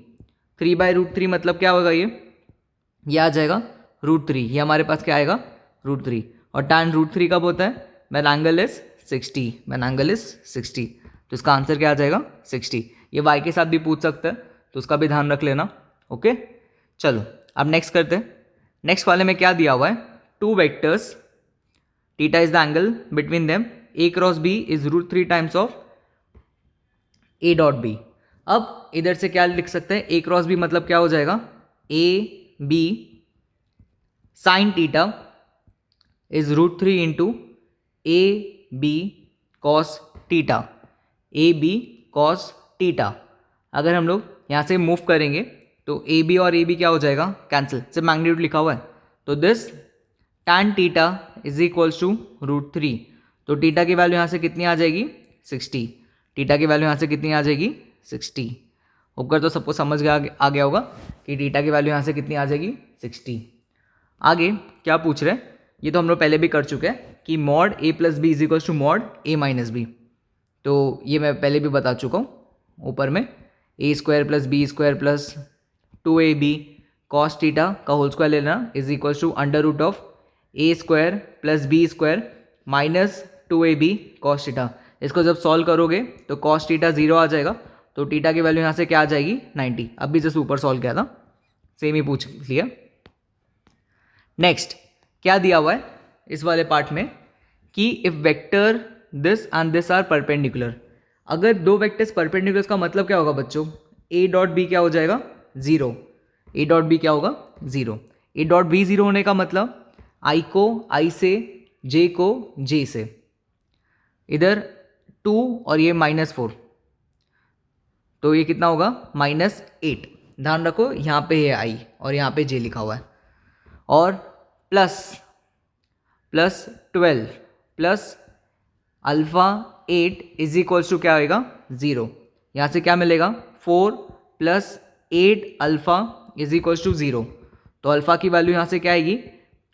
A: 3/√3 मतलब क्या होगा, ये आ जाएगा √3, ये हमारे पास क्या आएगा √3। और tan √3 कब होता है, when angle is 60, when angle is 60। तो इसका आंसर क्या आ जाएगा 60। ये y के साथ भी पूछ सकता है, तो उसका भी ध्यान रख लेना। ओके चलो अब नेक्स्ट करते हैं। नेक्स्ट वाले में क्या दिया हुआ है, 2 vectors, theta is the angle between them, a cross b is √3 times of a dot b। अब इधर से क्या लिख सकते हैं, a क्रॉस b मतलब क्या हो जाएगा, a b sine theta is √3 into a B cos theta, a B cos theta. अगर हम लोग यहाँ से मूव करेंगे तो ए बी और ए बी क्या हो जाएगा, कैंसिल, सिर्फ मैग्नीट्यूड लिखा हुआ है। तो this tan theta is equals to √3। तो थीटा की वैल्यू यहाँ से कितनी आ जाएगी 60। थीटा की वैल्यू यहाँ से कितनी आ जाएगी 60। होकर तो सबको समझ आ गया होगा कि थीटा की वैल्यू यहाँ से कितनी आ जाएगी 60। आगे क्या पूछ रहे हैं, ये तो हम लोग पहले भी कर चुके हैं कि mod a plus B is equals to mod a minus b. तो ये मैं पहले भी बता चुका हूँ, ऊपर में a² plus b² plus 2ab cos theta का होल स्क्वायर लेना is equals to √a² plus b² minus 2ab cos theta. इसको जब सॉल्व करोगे तो कॉस थीटा 0 आ जाएगा, तो थीटा की वैल्यू यहाँ से क्या आ जाएगी 90। अब भी जैसे ऊपर सॉल्व किया था सेम ही पूछ लिया। नेक्स्ट क्या दिया हुआ है इस वाले पार्ट में कि if vector this and this are perpendicular. अगर दो वेक्टर्स परपेंडिकुलर का मतलब क्या होगा बच्चों, a डॉट बी क्या हो जाएगा 0, a डॉट बी क्या होगा 0। a डॉट बी 0 होने का मतलब i को i से, j को j से, इधर 2 और ये -4, तो ये कितना होगा -8। ध्यान रखो यहाँ पे है i और यहाँ पे j लिखा हुआ है, और plus 12 plus alpha 8 is equals to क्या होएगा 0। यहाँ से क्या मिलेगा 4 plus 8 alpha is equals to 0। तो अल्फ़ा की वैल्यू यहाँ से क्या आएगी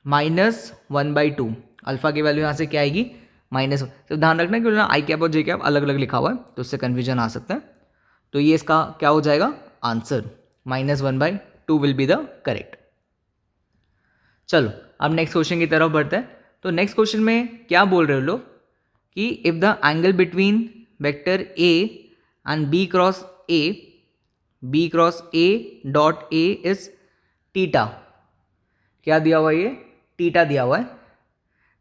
A: -1/2। अल्फ़ा की वैल्यू यहाँ से क्या आएगी -1। तो ध्यान रखना कि ना आई कैप और जे कैप अलग अलग लिखा हुआ है, तो उससे कन्फ्यूजन आ सकता है। तो ये इसका क्या हो जाएगा answer, -1/2 will be the correct. चलो अब नेक्स्ट क्वेश्चन की तरफ बढ़ते हैं। तो नेक्स्ट क्वेश्चन में क्या बोल रहे हो लोग कि if the angle between vector a and b cross a dot a is theta. क्या दिया हुआ है, ये थीटा दिया हुआ है।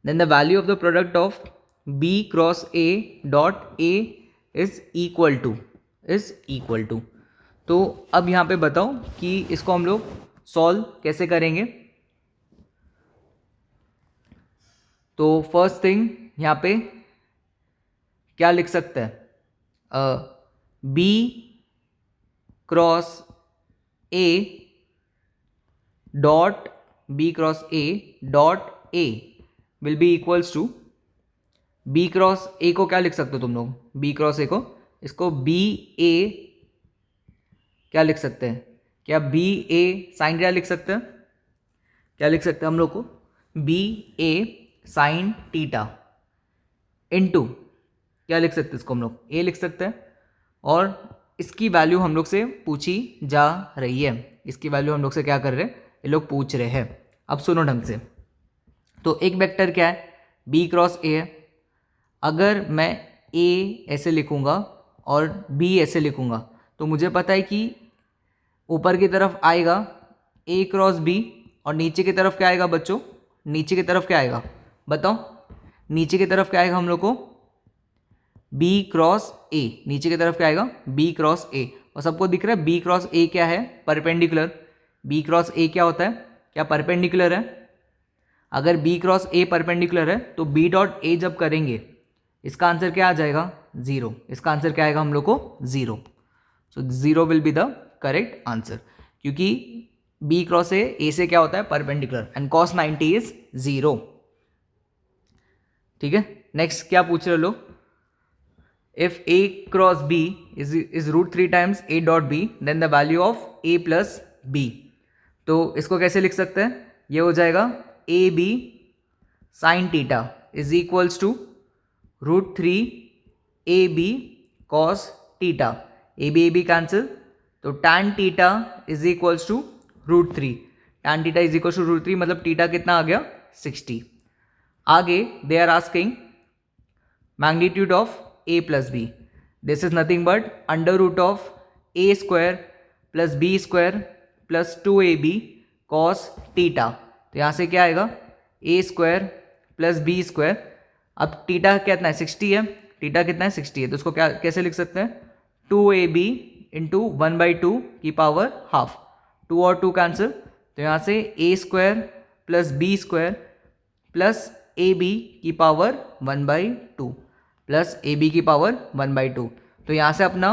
A: Then the value of the product of b cross a dot a is equal to. तो अब यहाँ पे बताओ कि इसको हम लोग सॉल्व कैसे करेंगे। तो फर्स्ट थिंग यहाँ पे क्या लिख सकते हैं, b cross a dot a will be equals to B cross a को क्या लिख सकते हो तुम लोग, बी क्रॉस ए को, इसको बी ए क्या लिख सकते हैं, क्या बी ए साइन थीटा लिख सकते हैं, क्या लिख सकते हैं हम लोग को बी ए साइन थीटा इनटू क्या लिख सकते हैं, इसको हम लोग ए लिख सकते हैं। और इसकी वैल्यू हम लोग से पूछी जा रही है, इसकी वैल्यू हम लोग से क्या कर रहे हैं, ये लोग पूछ रहे हैं। अब सुनो ढंग से, तो एक वेक्टर क्या है बी क्रॉस ए है। अगर मैं ए ऐसे लिखूंगा और बी ऐसे लिखूंगा तो मुझे पता है कि ऊपर की तरफ आएगा ए क्रॉस बी और नीचे की तरफ क्या आएगा बच्चों, नीचे की तरफ क्या आएगा बताओ, नीचे की तरफ क्या आएगा हम लोग को बी क्रॉस ए, नीचे की तरफ क्या आएगा बी क्रॉस ए। और सबको दिख रहा है बी क्रॉस ए क्या है परपेंडिकुलर, बी क्रॉस ए क्या होता है, क्या परपेंडिकुलर है। अगर बी क्रॉस ए परपेंडिकुलर है तो बी डॉट ए जब करेंगे इसका आंसर क्या आ जाएगा 0, इसका आंसर क्या आएगा हम लोग को 0। सो 0 will be the correct answer, क्योंकि बी क्रॉस ए से क्या होता है परपेंडिकुलर, एंड कॉस 90 इज 0. ठीक है, नेक्स्ट क्या पूछ रहे हो लोग, if a cross b is root 3 times a dot b then the value of a plus b. तो इसको कैसे लिख सकते हैं, ये हो जाएगा a B sine theta is equals to root 3 a B cos theta. A b cancel, तो tan theta is equals to root 3. tan theta is equals to root 3 मतलब टीटा कितना आ गया 60. आगे they are asking magnitude of a plus b. This is nothing but under root of a square plus b square plus 2ab cos theta. तो यहाँ से क्या आएगा a square plus b square. अब थीटा कितना है 60 है, थीटा कितना है 60 है, तो उसको क्या कैसे लिख सकते हैं 2ab इंटू 1/2 की पावर हाफ. 2 और 2 कैंसिल, तो यहाँ से a square plus b square plus a b की पावर 1/2 प्लस ए बी की पावर 1/2. तो यहाँ से अपना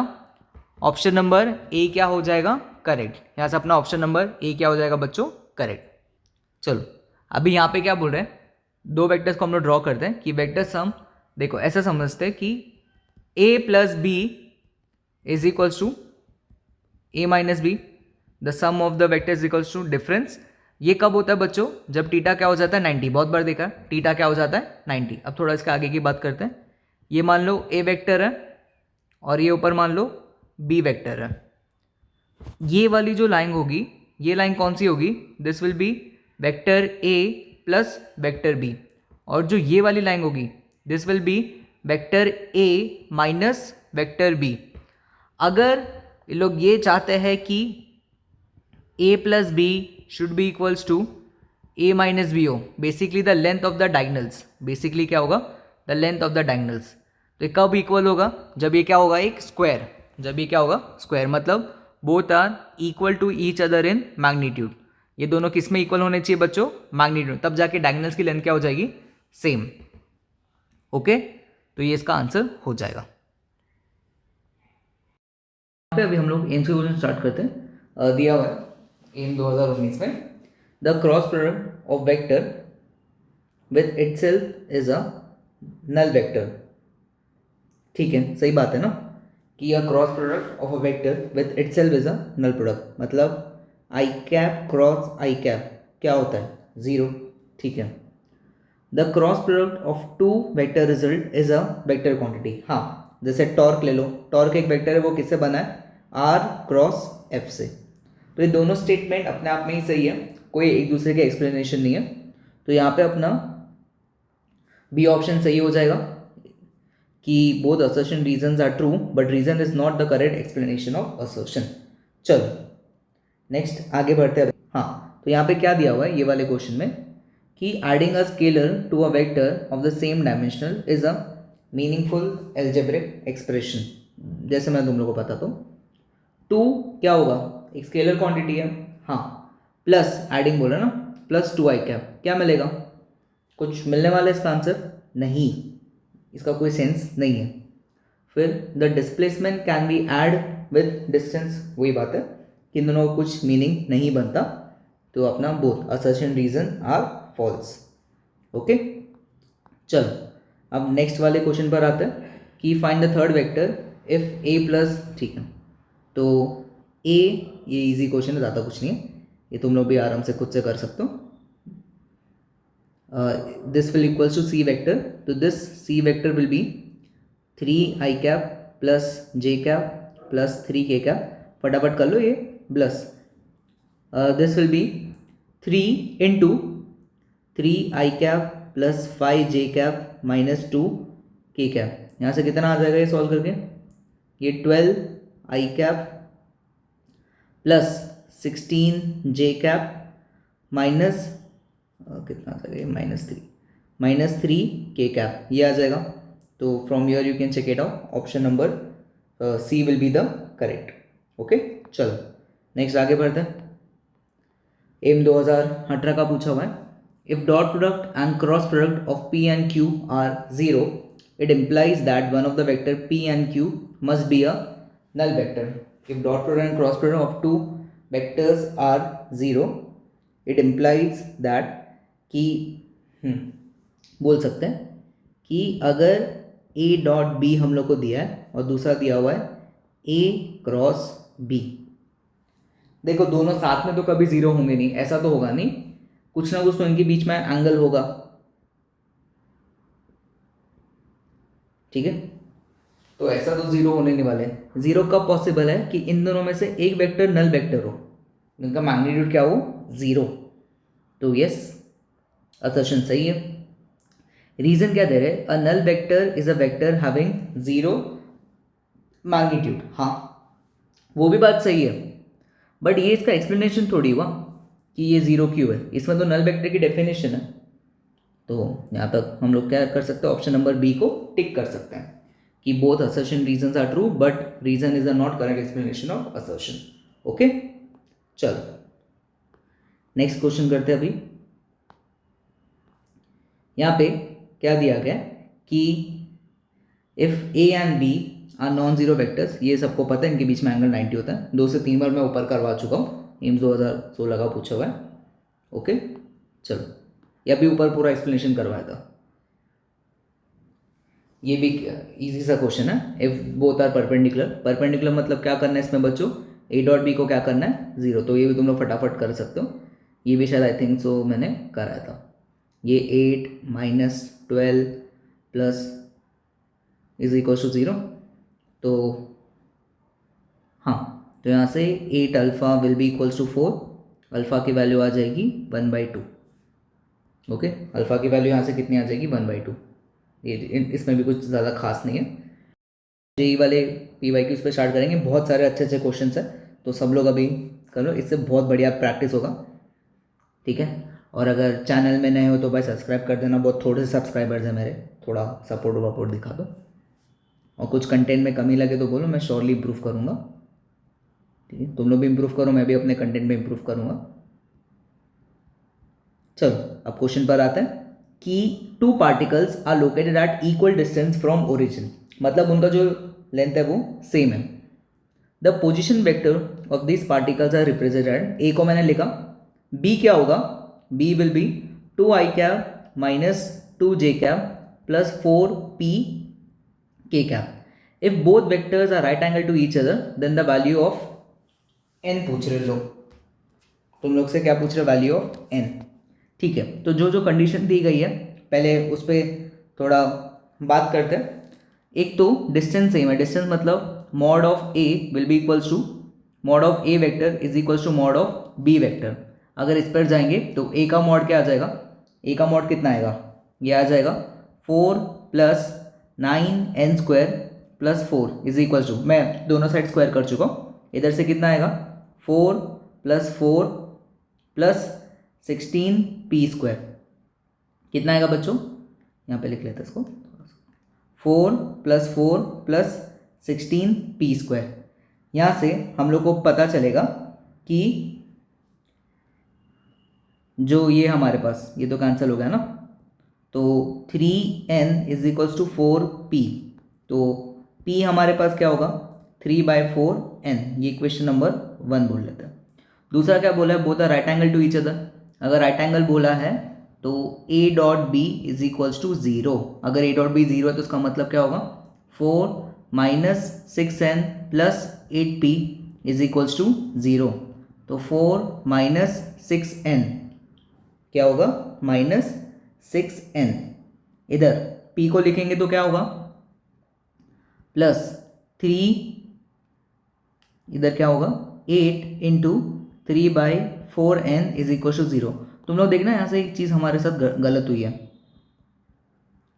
A: ऑप्शन नंबर ए क्या हो जाएगा करेक्ट. यहाँ से अपना ऑप्शन नंबर ए क्या हो जाएगा बच्चों करेक्ट. चलो अभी यहाँ पे क्या बोल रहे हैं, दो वेक्टर्स को हम लोग ड्रॉ करते हैं कि वेक्टर सम, देखो ऐसा समझते हैं कि A plus B is equals to A minus B, the sum of the vector is equals to difference. ये कब होता है बच्चों, जब टीटा क्या हो जाता है 90. बहुत बार देखा टीटा क्या हो जाता है 90. अब थोड़ा इसके आगे की बात करते हैं. ये मान लो ए वेक्टर है और ये ऊपर मान लो बी वेक्टर है. ये वाली जो लाइन होगी, ये लाइन कौन सी होगी, this will be vector A plus vector B. और जो ये वाली लाइन होगी this will be vector A minus vector B. अगर ये लोग ये चाहते हैं कि a plus B should be equals to a minus B हो, basically the length of the diagonals, basically क्या होगा the length of the diagonals. तो ये कब इक्वल होगा, जब ये क्या होगा एक स्क्वायर, जब ये क्या होगा स्क्वायर, मतलब both are equal to each other in magnitude. ये दोनों किस में इक्वल होने चाहिए बच्चों मैग्नीट्यूड, तब जाके डायगनल्स की लेंथ क्या हो जाएगी सेम. ओके, तो ये इसका आंसर हो जाएगा. यहाँ पे अभी हम लोग एम्स के क्वेश्चन स्टार्ट करते हैं. दिया हुआ है एम 2019 में, the cross product of vector with itself is a null vector. ठीक है, सही बात है ना कि a cross product of a vector with itself is a null product, मतलब आई कैप क्रॉस आई कैप क्या होता है 0. ठीक है, the cross product of two vector result is a vector quantity. हाँ, जैसे टॉर्क ले लो, टॉर्क एक वेक्टर है, वो किससे बना है आर क्रॉस एफ से. तो ये दोनों स्टेटमेंट अपने आप में ही सही है, कोई एक दूसरे के एक्सप्लेनेशन नहीं है. तो यहाँ पे अपना बी ऑप्शन सही हो जाएगा कि both assertion reasons are true but reason is not the correct explanation of assertion. चलो नेक्स्ट आगे बढ़ते हैं. हाँ, तो यहाँ पे क्या दिया हुआ है ये वाले क्वेश्चन में कि adding a scalar to a vector of the same dimensional is a meaningful algebraic expression. जैसे मैं तुम लोगों को बताता हूँ, टू क्या होगा एक स्केलर क्वांटिटी है, हाँ, प्लस एडिंग बोला ना प्लस 2i कैप, क्या मिलेगा, कुछ मिलने वाला है इसका आंसर नहीं, इसका कोई सेंस नहीं है. फिर the displacement can be add with distance, वही बात है कि इन दोनों को कुछ मीनिंग नहीं बनता. तो अपना both assertion reason are false. Okay, चलो अब नेक्स्ट वाले क्वेश्चन पर आते हैं कि find the third vector if a plus. ठीक है, तो ए, ये इजी क्वेश्चन है, ज़्यादा कुछ नहीं है, ये तुम लोग भी आराम से खुद से कर सकते हो. This will equals to C vector, तो this C vector will be 3i cap plus J cap plus 3k cap. फटाफट कर लो ये plus. This will be 3 into 3i cap plus 5j cap minus 2k cap. यहाँ से कितना आ जाएगा ये सॉल्व करके, ये 12i cap plus 16j cap minus कितना आ जाएगा माइनस 3k कैप, ये आ जाएगा. तो from your you can check it out, option number C will be the correct. Okay, चलो नेक्स्ट आगे बढ़ते हैं. एम 2018 का पूछा हुआ है, if dot product and cross product of p and q आर 0 it implies that one of the vector p and q must be a null vector. If dot product and cross product of two vectors are 0, it implies that कि बोल सकते हैं कि अगर a dot b हम लोग को दिया है और दूसरा दिया हुआ है a क्रॉस b, देखो दोनों साथ में तो कभी जीरो होंगे नहीं, ऐसा तो होगा नहीं, कुछ ना कुछ तो इनके बीच में एंगल होगा, ठीक है। तो ऐसा तो जीरो होने नहीं वाले। जीरो कब पॉसिबल है कि इन दोनों में से एक वेक्टर नल वेक्टर हो, इनका मैग्नीट्यूड क्या हो, जीरो। तो यस, असर्शन सही है। रीजन क्या दे रहे, a null vector is a vector having zero magnitude, हाँ वो भी बात सही है, बट ये इसका एक्सप्लेनेशन थोड़ी हुआ कि ये जीरो क्यों है, इसमें तो नल वेक्टर की डेफिनेशन है। तो यहाँ तक हम लोग क्या कर सकते हैं, ऑप्शन नंबर बी को टिक कर सकते हैं कि both assertion reasons are true but reason is a not correct explanation of assertion. Okay, चलो नेक्स्ट क्वेश्चन करते हैं। अभी यहाँ पे क्या दिया गया कि if a and B are non zero vectors, ये सबको पता है इनके बीच में एंगल 90 होता है, 2 से 3 बार मैं ऊपर करवा चुका हूँ, एम्स 2016 का पूछा हुआ है। ओके चलो, ये अभी ऊपर पूरा एक्सप्लेनेशन करवाया था, ये भी इजी सा क्वेश्चन है। If both are perpendicular, perpendicular मतलब क्या करना है इसमें बच्चों, ए डॉट बी को क्या करना है, जीरो, तो ये भी तुम लोग फटाफट कर सकते हो, ये भी शायद आई थिंक सो मैंने कराया था। ये 8 minus 12 plus is equal to zero, तो हाँ, तो यहाँ से 8 alpha will be equals to 4, alpha की वैल्यू आ जाएगी 1/2। ओके, अल्फ़ा की वैल्यू यहाँ से कितनी आ जाएगी, 1/2। ये इसमें भी कुछ ज़्यादा खास नहीं है। जेई वाले PYQs पे स्टार्ट करेंगे, बहुत सारे अच्छे अच्छे क्वेश्चन हैं, तो सब लोग अभी कर लो, इससे बहुत बढ़िया प्रैक्टिस होगा, ठीक है। और अगर चैनल में नए हो तो भाई सब्सक्राइब कर देना, बहुत थोड़े से सब्सक्राइबर्स हैं मेरे, थोड़ा सपोर्ट वपोर्ट दिखा दो, और कुछ कंटेंट में कमी लगे तो बोलो, मैं श्योरली इम्प्रूव करूँगा, ठीक है। तुम लोग भी इम्प्रूव करो, मैं भी अपने कंटेंट में इम्प्रूव करूँगा। चलो अब क्वेश्चन पर आते हैं कि two particles are located at equal distance from origin, मतलब उनका जो लेंथ है वो सेम है। The position vector of this particles are represented, A को मैंने लिखा, बी क्या होगा, B will be 2i minus 2j plus 4p k। If both vectors are right angle to each other then the value of n पूछ रहे लोग, तुम लोग से क्या पूछ रहे, वैल्यू ऑफ n, ठीक है। तो जो जो कंडीशन दी गई है पहले उस पर थोड़ा बात करते हैं। एक तो डिस्टेंस सेम है, डिस्टेंस मतलब mod of a will be equals to mod of a vector is equals to mod of b vector. अगर इस पर जाएंगे तो ए का मॉड क्या आ जाएगा, ए का मॉड कितना आएगा, ये आ जाएगा 4 plus 9n² plus 4 is equals to, मैं दोनों साइड स्क्वायर कर चुका हूँ, इधर से कितना आएगा 4 प्लस 4 प्लस 16p², कितना आएगा बच्चों, यहाँ पे लिख लेते हैं इसको, 4 प्लस 4 प्लस 16p²। यहाँ से हम लोग को पता चलेगा कि जो ये हमारे पास ये तो कैंसिल हो गया ना, तो 3n is equals to 4p, तो p हमारे पास क्या होगा 3/4n, ये क्वेश्चन नंबर 1 बोल लेते हैं। दूसरा क्या बोला है, both are right angle to each other, अगर राइट एंगल बोला है तो a dot B is equals to 0, अगर a डॉट बी 0 है तो इसका मतलब क्या होगा 4 minus 6n plus 8p is equals to 0, तो 4 माइनस 6n क्या होगा -6n, इधर p को लिखेंगे तो क्या होगा प्लस 3, इधर क्या होगा 8 into 3/4n is equal to 0। तुम लोग देखना यहाँ से एक चीज़ हमारे साथ गलत हुई है,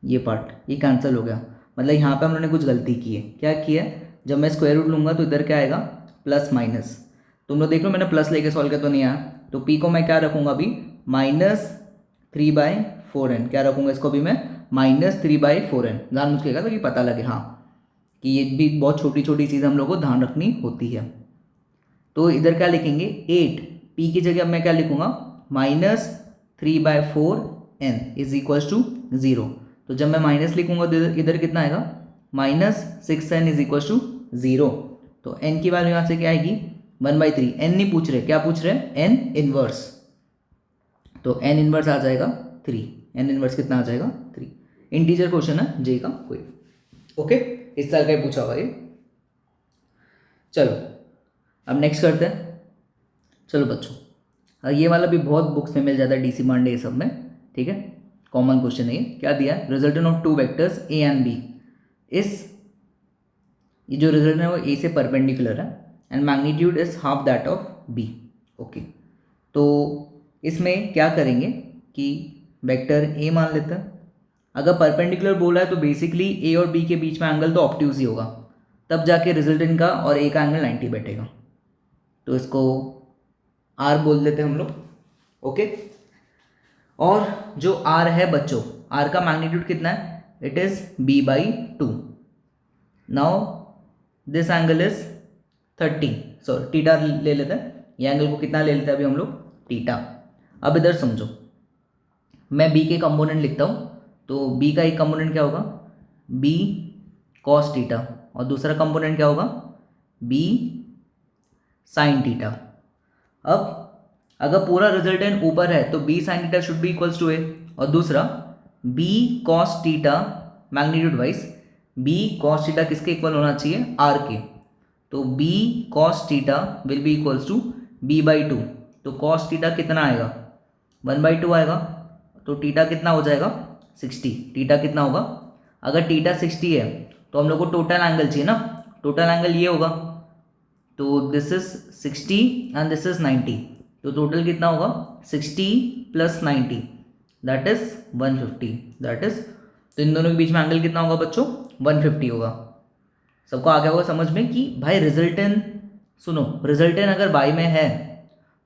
A: ये पार्ट ये कैंसिल हो गया, मतलब यहाँ पे हम लोगों ने कुछ गलती की है। क्या किया है, जब मैं स्क्वायर रूट लूँगा तो इधर क्या आएगा प्लस माइनस, तुम लोग देख लो मैंने प्लस लेके सॉल्व किया तो नहीं आया, तो p को मैं क्या रखूँगा अभी -3/4n, क्या रखूँगा इसको भी मैं -3/4n, ध्यान मुझकेगा तो कि पता लगे हाँ कि ये भी बहुत छोटी छोटी चीज़ हम लोग को ध्यान रखनी होती है। तो इधर क्या लिखेंगे 8, p की जगह मैं क्या लिखूँगा -3/4n इज इक्वल्स टू 0, तो जब मैं माइनस लिखूँगा तो इधर कितना आएगा -6n इज इक्वल्स टू 0, तो n की वैल्यू यहाँ से क्या आएगी 1/3, एन नहीं पूछ रहे, क्या पूछ रहे हैं, एन इनवर्स, तो एन इनवर्स आ जाएगा 3, एन इनवर्स कितना आ जाएगा 3। इंटीजर क्वेश्चन है जे का कोई, ओके, इस साल का ही पूछा हुआ ये। चलो अब नेक्स्ट करते हैं। चलो बच्चों, ये वाला भी बहुत बुक्स में मिल जाता है, डीसी मांडे ये सब में, ठीक है, कॉमन क्वेश्चन है ये। क्या दिया है, resultant of two vectors A and b is, ये जो रिजल्ट है वो ए से परपेंडिकुलर है and magnitude is half that of b, okay. तो इसमें क्या करेंगे कि वेक्टर ए मान लेते हैं, अगर परपेंडिकुलर बोला है तो बेसिकली ए और बी के बीच में एंगल तो ऑब्ट्यूज ही होगा, तब जाके रिजल्टेंट का और ए का एंगल 90 बैठेगा, तो इसको आर बोल देते हैं हम लोग, ओके। और जो आर है बच्चों, आर का मैग्नीट्यूड कितना है, it is b/2। Now this angle is 30, sorry theta ले लेते हैं, ये एंगल को कितना ले लेते हैं अभी हम लोग, टीटा। अब इधर समझो, मैं बी के कंपोनेंट लिखता हूँ, तो बी का एक कंपोनेंट क्या होगा, बी कॉस टीटा, और दूसरा कंपोनेंट क्या होगा, बी साइन टीटा। अब अगर पूरा रिजल्टेंट ऊपर है तो B sine theta should be equals to A, और दूसरा B cos theta magnitude wise B cos theta किसके इक्वल होना चाहिए, आर के, तो B cos theta will be equals to b/2, तो कॉस टीटा कितना आएगा, 1/2 आएगा, तो टीटा कितना हो जाएगा 60, टीटा कितना होगा, अगर टीटा 60 है तो हम लोग को टोटल एंगल चाहिए ना, टोटल एंगल ये होगा, तो this is 60 and this is 90, तो टोटल कितना होगा 60 + 90 दैट इज 150, दैट इज, तो इन दोनों के बीच में एंगल कितना होगा बच्चों, 150 होगा। सबको आ गया होगा समझ में कि भाई रिजल्टेंट, सुनो रिजल्टेंट अगर y में है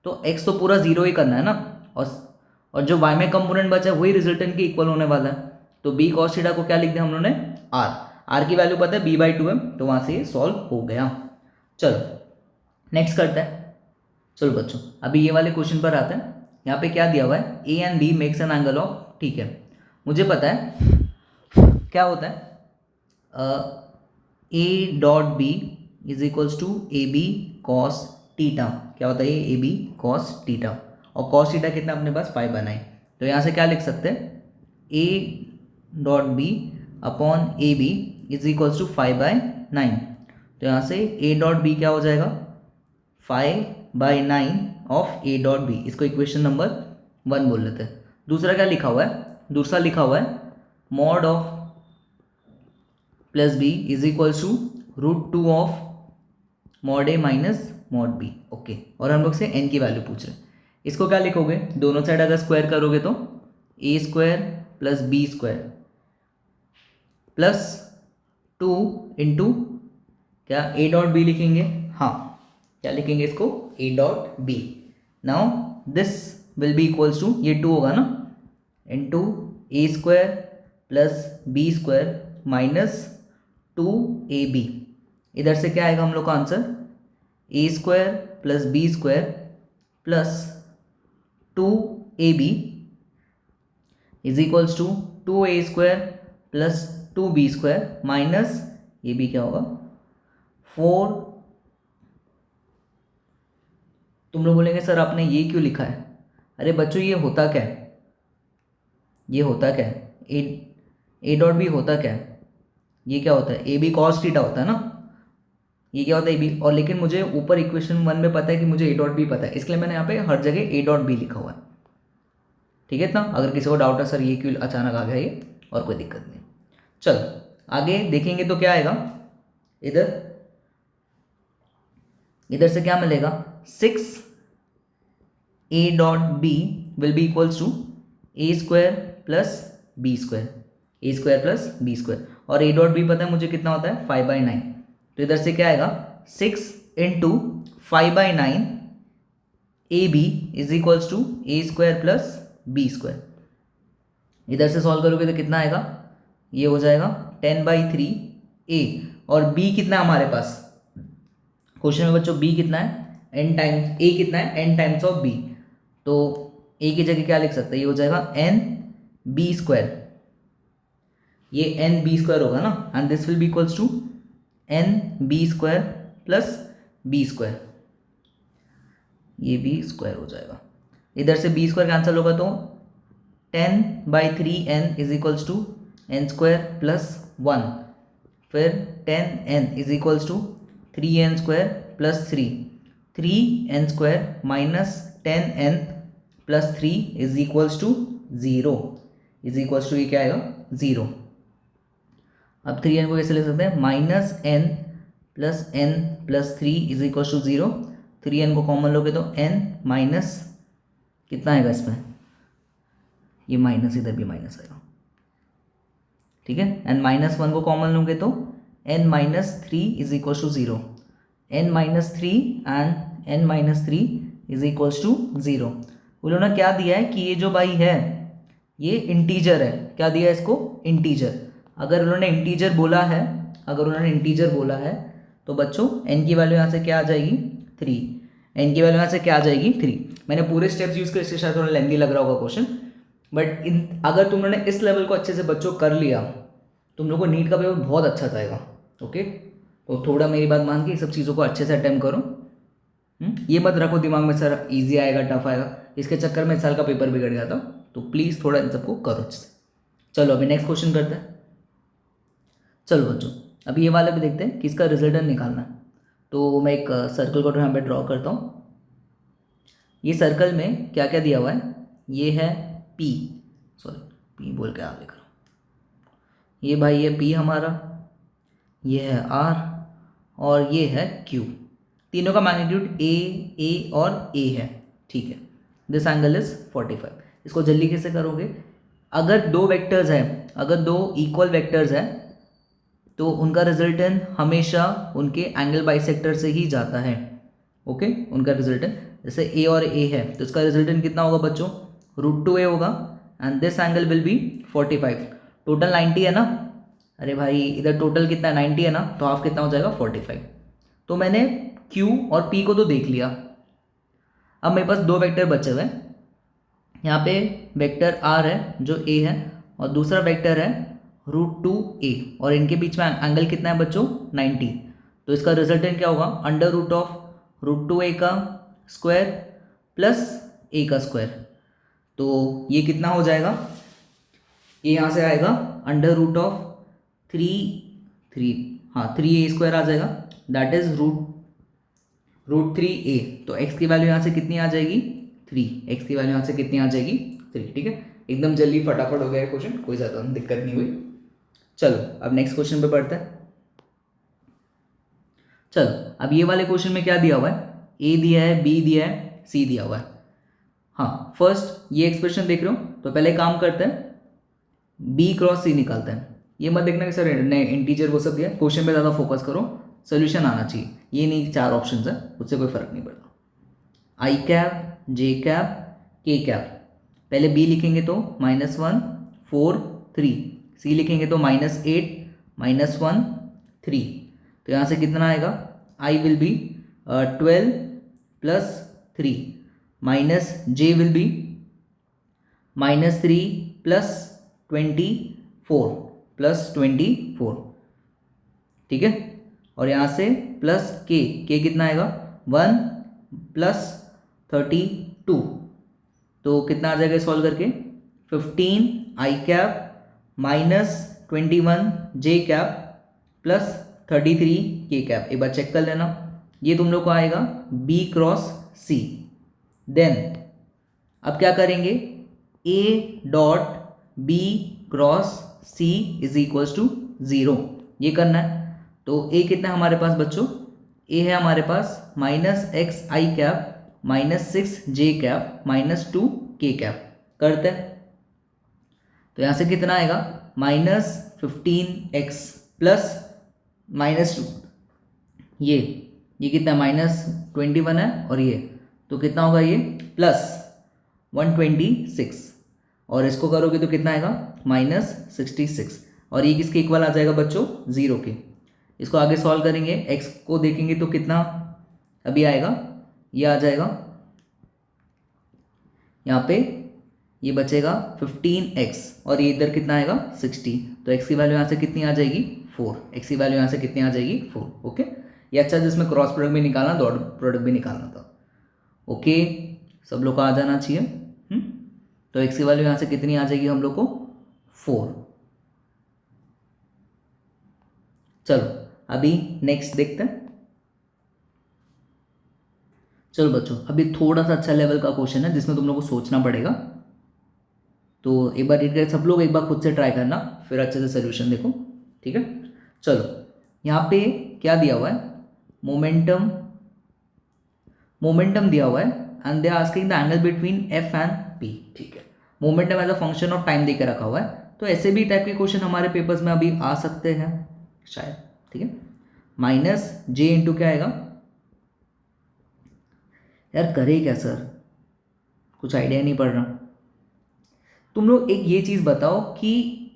A: तो x तो पूरा जीरो ही करना है ना, और जो y में कंपोनेंट बचा है वही रिजल्टेंट के इक्वल होने वाला है, तो b cos थीटा को क्या लिख दिया हम लोगों ने, r की वैल्यू पता है b/2 है, तो वहाँ से ये सॉल्व हो गया। चलो नेक्स्ट करते हैं। चलो बच्चों अभी ये वाले क्वेश्चन पर आते हैं, यहाँ पे क्या दिया हुआ है, a and b makes an angle of, ठीक है, मुझे पता है क्या होता है, a dot b is equals to a B cos theta, क्या होता है ये, ए बी कॉस टीटा, और कॉस टीटा कितना अपने पास 5/9, तो यहाँ से क्या लिख सकते हैं, a dot b upon A b is equals to 5/9, तो यहाँ से a डॉट b क्या हो जाएगा, 5/9 ऑफ a डॉट b, इसको इक्वेशन नंबर 1 बोल लेते हैं। दूसरा क्या लिखा हुआ है, दूसरा लिखा हुआ है mod of plus b is equals to √2 of mod a minus mod b, okay, और हम लोग से n की वैल्यू पूछ रहे हैं, इसको क्या लिखोगे, दोनों साइड अगर स्क्वायर करोगे तो a² + b² प्लस 2 इंटू क्या a डॉट b लिखेंगे, हाँ क्या लिखेंगे इसको, a dot b। Now this will be equals to, ये 2 होगा ना, into a² + b² minus 2ab, इधर से क्या आएगा हम लोग का answer, a² + b² plus 2ab is equals to 2a² + 2b² minus ये भी क्या होगा 4। तुम लोग बोलेंगे सर आपने ये क्यों लिखा है, अरे बच्चों ये होता क्या है, ये होता क्या है, ए डॉट बी होता क्या है, ये क्या होता है, ए बी कॉस थीटा होता है ना, ये क्या होता है ए बी, और लेकिन मुझे ऊपर इक्वेशन 1 में पता है कि मुझे ए डॉट बी पता है, इसलिए मैंने यहाँ पे हर जगह ए डॉट बी लिखा हुआ है, ठीक है इतना। अगर किसी को डाउट है सर ये क्यों अचानक आ गया ये, और कोई दिक्कत नहीं। चलो आगे देखेंगे तो क्या आएगा, इधर इधर से क्या मिलेगा, 6 a dot b will be equals to a² + b², a² + b², और a डॉट b पता है मुझे कितना होता है 5/9, तो इधर से क्या आएगा 6 into 5/9 ab is equals to a² + b², इधर से सॉल्व करोगे तो कितना आएगा, ये हो जाएगा 10/3 a, और b कितना है हमारे पास क्वेश्चन में बच्चों, b कितना है n टाइम्स, a कितना है n टाइम्स ऑफ b, तो a की जगह क्या लिख सकते हैं, ये हो जाएगा nb², ये nb² होगा ना, and this will be equals to nb² + b², ये भी स्क्वायर हो जाएगा। इधर से बी स्क्वायर कैंसिल होगा तो 10/3n is equals to n square plus 1, फिर 10n is equals to 3n square plus 3n square minus 10n plus 3 is equals to 0, is equals to ये क्या आएगा 0। अब 3n को कैसे ले सकते हैं, minus n plus n plus 3 is equals to 0। 3n को कॉमन लोगे तो n माइनस कितना आएगा इसमें, ये माइनस इधर भी माइनस आएगा, ठीक है। एन माइनस 1 को कॉमन लोगे तो n minus 3 is equals to 0, n minus 3 and n minus 3 is equals to 0। उन्होंने क्या दिया है कि ये जो भाई है ये इंटीजर है, क्या दिया है इसको, इंटीजर। अगर उन्होंने इंटीजर बोला है, अगर उन्होंने इंटीजर बोला है तो बच्चों n की वैल्यू यहाँ से क्या आ जाएगी 3, n की वैल्यू यहाँ से क्या आ जाएगी 3। मैंने पूरे स्टेप्स यूज़ करे, इससे शायद थोड़ा लेंदी लग रहा होगा क्वेश्चन, बट अगर तुम लोगों ने इस लेवल को अच्छे से बच्चों कर लिया, तुम लोगों को नीट का पेपर बहुत अच्छा जाएगा। ओके, तो थोड़ा मेरी बात मान के सब चीज़ों को अच्छे से अटेम्प्ट करो। ये मत रखो दिमाग में सर इजी आएगा टफ आएगा, इसके चक्कर में इस साल का पेपर बिगड़ गया था, तो प्लीज़ थोड़ा इन सबको करो अच्छे से। चलो अभी नेक्स्ट क्वेश्चन करते हैं। चलो बच्चों अभी ये वाला भी देखते हैं कि इसका रिजल्टेंट निकालना है। तो मैं एक सर्कल को यहाँ पे ड्रॉ करता हूँ। ये सर्कल में क्या क्या दिया हुआ है, ये है P, सॉरी P बोल के आगे लिख रहा हूँ, ये भाई ये P हमारा, ये है R और ये है Q। तीनों का मैग्नीट्यूड A और A है, ठीक है। This angle is 45। इसको जल्दी कैसे करोगे, अगर दो वेक्टर्स हैं, अगर दो इक्वल वेक्टर्स हैं तो उनका रिजल्टेंट हमेशा उनके एंगल बाइसेक्टर से ही जाता है। ओके, उनका रिजल्टेंट जैसे A और A है तो इसका रिजल्टेंट कितना होगा बच्चों, √2a होगा and this angle will be 45। Total 90 है ना, अरे भाई इधर टोटल कितना है 90 है ना, तो हाफ कितना हो जाएगा 45। तो मैंने Q और P को तो देख लिया, अब मेरे पास दो वेक्टर बचे हुए हैं। यहाँ पे वेक्टर R है जो A है और दूसरा वेक्टर है √2a और इनके बीच में एंगल कितना है बच्चों 90। तो इसका रिजल्टेंट क्या होगा, अंडर रूट ऑफ √2a का स्क्वायर प्लस a का स्क्वायर। तो ये कितना हो जाएगा, ये यहाँ से आएगा under root of 3a square आ जाएगा, दैट इज √3a। तो x की वैल्यू यहाँ से कितनी आ जाएगी 3, x की वैल्यू यहाँ से कितनी आ जाएगी 3, ठीक है। एकदम जल्दी फटाफट हो गया क्वेश्चन, कोई ज़्यादा दिक्कत नहीं हुई। चलो अब नेक्स्ट क्वेश्चन पे पढ़ते हैं। चलो अब ये वाले क्वेश्चन में क्या दिया हुआ है, a दिया है, b दिया है, c दिया हुआ है। हाँ फर्स्ट ये एक्सप्रेशन देख रहे हो तो पहले काम करते हैं b क्रॉस c निकालते हैं। ये मत देखना कि सर ने इंटीजर वो सब दिया, क्वेश्चन पे ज़्यादा फोकस करो, सोल्यूशन आना चाहिए। ये नहीं 4 ऑप्शन है उससे कोई फर्क नहीं पड़ता। i cap, j cap, k cap. पहले b लिखेंगे तो -1 4 3, c लिखेंगे तो -8 -1 3। तो यहाँ से कितना आएगा, i will be 12 plus 3 minus j will be -3 plus 24 plus 24, ठीक है। और यहाँ से प्लस k कितना आएगा 1 प्लस 32। तो कितना आ जाएगा सॉल्व करके 15 i cap -21 j cap plus 33 k cap. एक बार चेक कर लेना, ये तुम लोग को आएगा b क्रॉस c। देन अब क्या करेंगे, a dot b cross c is equals to 0, ये करना है। तो a कितना है हमारे पास बच्चों, a है हमारे पास -xi cap -6j cap -2 k cap. करते हैं तो यहाँ से कितना आएगा -15x प्लस -2, ये कितना -21 है और ये तो कितना होगा ये प्लस 126 और इसको करोगे तो कितना आएगा -66 और ये किसके इक्वल आ जाएगा बच्चों 0 के। इसको आगे सॉल्व करेंगे, x को देखेंगे तो कितना अभी आएगा, ये आ जाएगा यहाँ पे ये बचेगा 15x और ये इधर कितना आएगा 60। तो x की वैल्यू यहाँ से कितनी आ जाएगी 4, x की वैल्यू यहाँ से कितनी आ जाएगी 4। ओके, ये अच्छा जिसमें क्रॉस प्रोडक्ट भी निकालना डॉट प्रोडक्ट भी निकालना था। ओके, सब लोग का आ जाना चाहिए। तो एक्स की वैल्यू यहाँ से कितनी आ जाएगी हम लोग को? 4। चलो अभी नेक्स्ट देखते हैं। चलो बच्चों, अभी थोड़ा सा अच्छा लेवल का क्वेश्चन है जिसमें तुम लोग को सोचना पड़ेगा। तो एक बार रीड कर सब लोग एक बार खुद से ट्राई करना, फिर अच्छे से सोल्यूशन देखो, ठीक है। चलो यहाँ पे क्या दिया हुआ है? मोमेंटम, मोमेंटम दिया हुआ है and they are asking the angle between F and P, ठीक है। Momentum as a function of time दे के रखा हुआ है, तो ऐसे भी टाइप के क्वेश्चन हमारे पेपर्स में अभी आ सकते हैं शायद, ठीक है। माइनस जे इंटू क्या आएगा? यार करे क्या सर, कुछ आइडिया नहीं पड़ रहा। तुम लोग एक ये चीज़ बताओ कि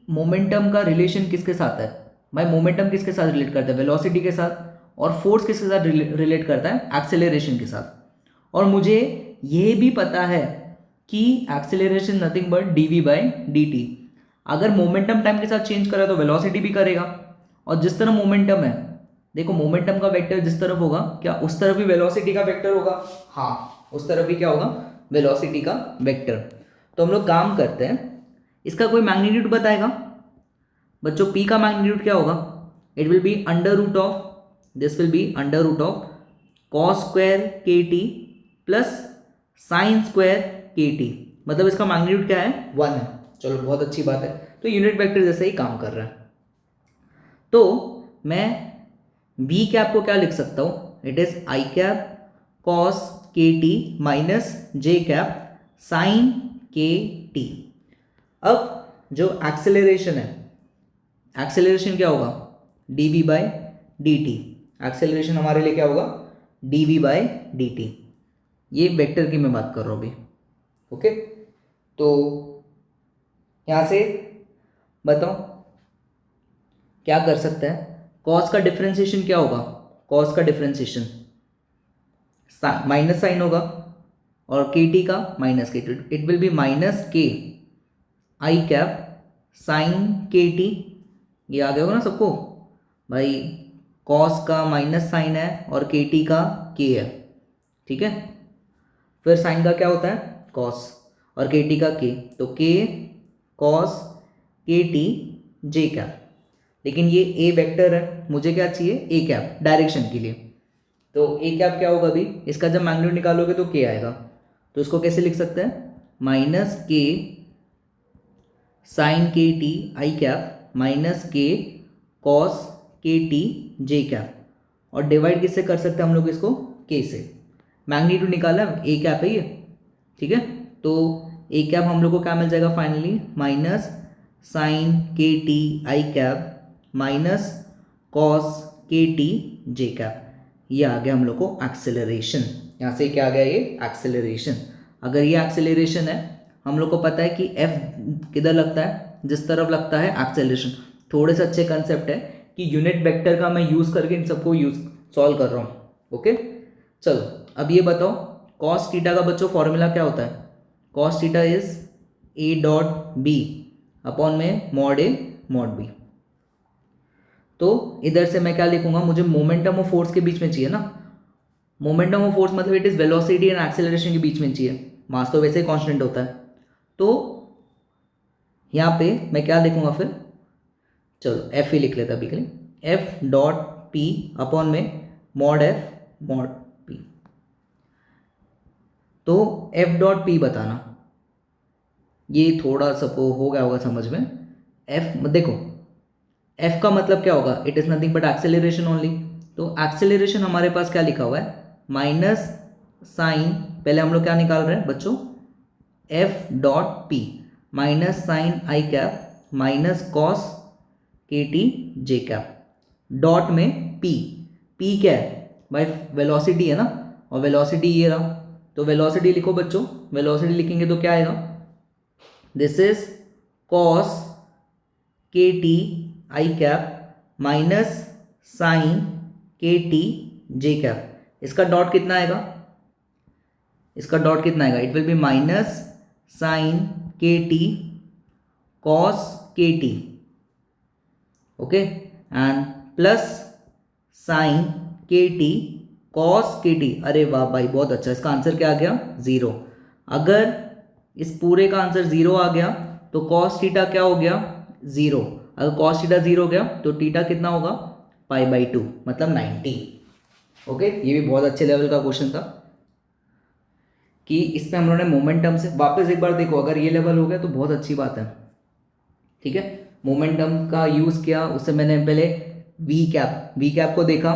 A: मोमेंटम का रिलेशन किसके साथ है? भाई मोमेंटम किसके साथ रिलेट करता है? वेलोसिटी के साथ। और फोर्स किसके साथ रिलेट करता है? एक्सेलरेशन के साथ। और मुझे ये भी पता है कि acceleration nothing but dv by dt। अगर मोमेंटम टाइम के साथ चेंज करा तो वेलोसिटी भी करेगा। और जिस तरह मोमेंटम है, देखो मोमेंटम का वेक्टर जिस तरफ होगा, क्या उस तरफ भी वेलोसिटी का वेक्टर होगा? हाँ, उस तरफ भी क्या होगा? वेलोसिटी का वेक्टर। तो हम लोग काम करते हैं, इसका कोई मैग्नीट्यूड बताएगा? बच्चों p का मैग्नीट्यूड क्या होगा? It will be under root of, this will be under root of cos square k t plus sine square k t. मतलब इसका मैग्नीट्यूड क्या है? 1 है। चलो बहुत अच्छी बात है, तो यूनिट वेक्टर जैसे ही काम कर रहा है। तो मैं v कैप को क्या लिख सकता हूँ? It is I cap cos के T minus J cap sine k T. अब जो एक्सेलरेशन है, एक्सेलरेशन क्या होगा? dv by D T. Acceleration हमारे लिए क्या होगा? dv by D T. ये वेक्टर की मैं बात कर रहा हूँ अभी, ओके। तो यहाँ से बताओ क्या कर सकते हैं? कॉस का डिफरेंशिएशन क्या होगा? कॉस का डिफरेंशिएशन माइनस साइन होगा, और के टी का माइनस के T, it will be minus के आई कैप साइन के टी। ये आ गया होगा ना सबको? भाई कॉस का माइनस साइन है और के टी का के है, ठीक है। फिर साइन का क्या होता है? कॉस, और के टी का के, तो के कॉस के टी जे कैप। लेकिन ये ए वेक्टर है, मुझे क्या चाहिए? ए कैप डायरेक्शन के लिए। तो ए कैप क्या होगा? अभी इसका जब मैग्नीट्यूड निकालोगे तो के आएगा, तो इसको कैसे लिख सकते हैं? माइनस के साइन के टी आई कैप माइनस के कॉस के टी जे कैप। और डिवाइड किससे कर सकते हैं हम लोग इसको? के से। मैग्नीट्यूड निकाला, ए कैप है ये, ठीक है। तो ए कैप हम लोग को क्या मिल जाएगा finally? Minus sine k t आई कैप माइनस कॉस के टी जे कैप। ये आ गया हम लोग को एक्सेलरेशन। यहाँ से क्या आ गया? ये एक्सेलरेशन। अगर ये एक्सेलरेशन है, हम लोग को पता है कि f किधर लगता है? जिस तरफ लगता है एक्सेलरेशन। थोड़े से अच्छे कंसेप्ट है कि यूनिट वेक्टर का मैं यूज़ करके इन सबको सॉल्व कर रहा हूँ, ओके। चलो अब ये बताओ, कॉस थीटा का बच्चों फॉर्मूला क्या होता है? Cos theta is a dot B upon में मॉड ए मॉड बी। तो इधर से मैं क्या लिखूंगा? मुझे मोमेंटम और फोर्स के बीच में चाहिए ना। मोमेंटम ऑफ फोर्स मतलब it is velocity and acceleration के बीच में चाहिए। मास तो वैसे ही कांस्टेंट होता है। तो यहाँ पे मैं क्या लिखूंगा फिर? चलो एफ ही लिख लेता अभी के लिए, एफ डॉट पी अपॉन में मॉड एफ मॉड पी। तो एफ डॉट पी बताना, ये थोड़ा सबको हो गया होगा समझ में। एफ देखो, एफ का मतलब क्या होगा? It is nothing but acceleration only. तो एक्सेलरेशन हमारे पास क्या लिखा हुआ है? माइनस साइन, पहले हम लोग क्या निकाल रहे हैं बच्चों? F dot P minus sine I cap minus cos के टी जे कैप। डॉट में पी, पी क्या है भाई? वेलोसिटी है ना, और वेलोसिटी ये रहा। तो वेलोसिटी लिखो बच्चों, वेलोसिटी लिखेंगे तो क्या आएगा? दिस इज कॉस के टी आई cap minus sine k T जे कैप। इसका डॉट कितना आएगा? इसका डॉट कितना आएगा? It will be minus sine k t cos के t, okay, and plus sine k t cos के टी, अरे वाह भाई बहुत अच्छा, इसका आंसर क्या आ गया 0। अगर इस पूरे का आंसर 0 आ गया तो कॉस थीटा क्या हो गया 0। अगर कॉस थीटा 0 हो गया तो थीटा कितना होगा π/2 मतलब 90। ओके, ये भी बहुत अच्छे लेवल का क्वेश्चन था कि इसमें हम लोगों ने मोमेंटम से वापस एक बार देखो, अगर ये लेवल हो गया तो बहुत अच्छी बात है। ठीक है, मोमेंटम का यूज़ किया, उससे मैंने पहले वी कैप को देखा,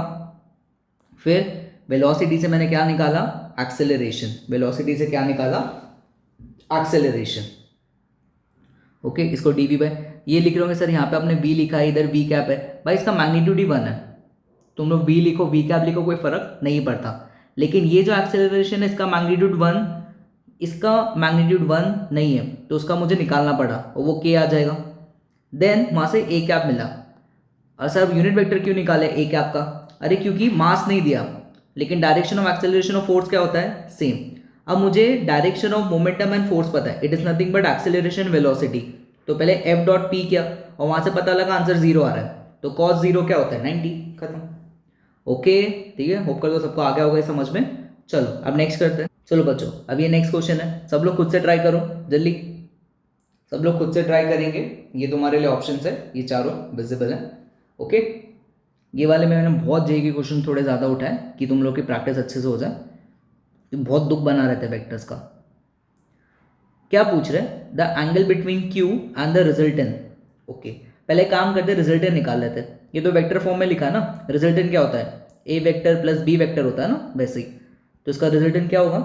A: फिर वेलोसिटी से मैंने क्या निकाला एक्सेलरेशन, वेलोसिटी से क्या निकाला एक्सेलरेशन। ओके, इसको डी वी बाय, ये लिख रहे होंगे सर यहाँ पे आपने वी लिखा है, इधर वी कैप है, भाई इसका मैग्नीट्यूड ही 1 है, तुम लोग वी लिखो वी कैप लिखो कोई फर्क नहीं पड़ता, लेकिन ये जो एक्सेलरेशन है इसका मैग्नीट्यूड 1, इसका मैग्नीट्यूड 1 नहीं है, तो उसका मुझे निकालना पड़ा और वो के आ जाएगा। देन वहाँ से ए कैप मिला। और सर यूनिट वेक्टर क्यों निकाले ए कैप का, अरे क्योंकि मास नहीं दिया लेकिन direction of acceleration of force क्या होता है सेम। अब मुझे direction of momentum and force पता है, it is nothing but acceleration velocity, तो पहले एफ डॉट पी किया और वहां से पता लगा आंसर 0 आ रहा है, तो कॉस 0 क्या होता है 90, खत्म। ओके ठीक है, होप कर दो सबको आ गया होगा समझ में। चलो अब नेक्स्ट करते हैं। चलो बच्चों अब ये नेक्स्ट क्वेश्चन है, सब लोग खुद से ट्राई करो जल्दी, सब लोग खुद से ट्राई करेंगे, ये तुम्हारे लिए ऑप्शंस है, ये चारों विजिबल है। ओके, ये वाले में मैंने बहुत जेई के क्वेश्चन थोड़े ज़्यादा उठाए कि तुम लोग की प्रैक्टिस अच्छे से हो जाए, तो बहुत दुख बना रहता है वेक्टर्स का। क्या पूछ रहे हैं, the angle between Q and the resultant. Okay, पहले काम करते रिजल्टेंट निकाल लेते हैं, ये तो वेक्टर फॉर्म में लिखा है ना, रिजल्टेंट क्या होता है ए वेक्टर प्लस बी वेक्टर होता है ना वैसे ही, तो इसका रिजल्टेंट क्या होगा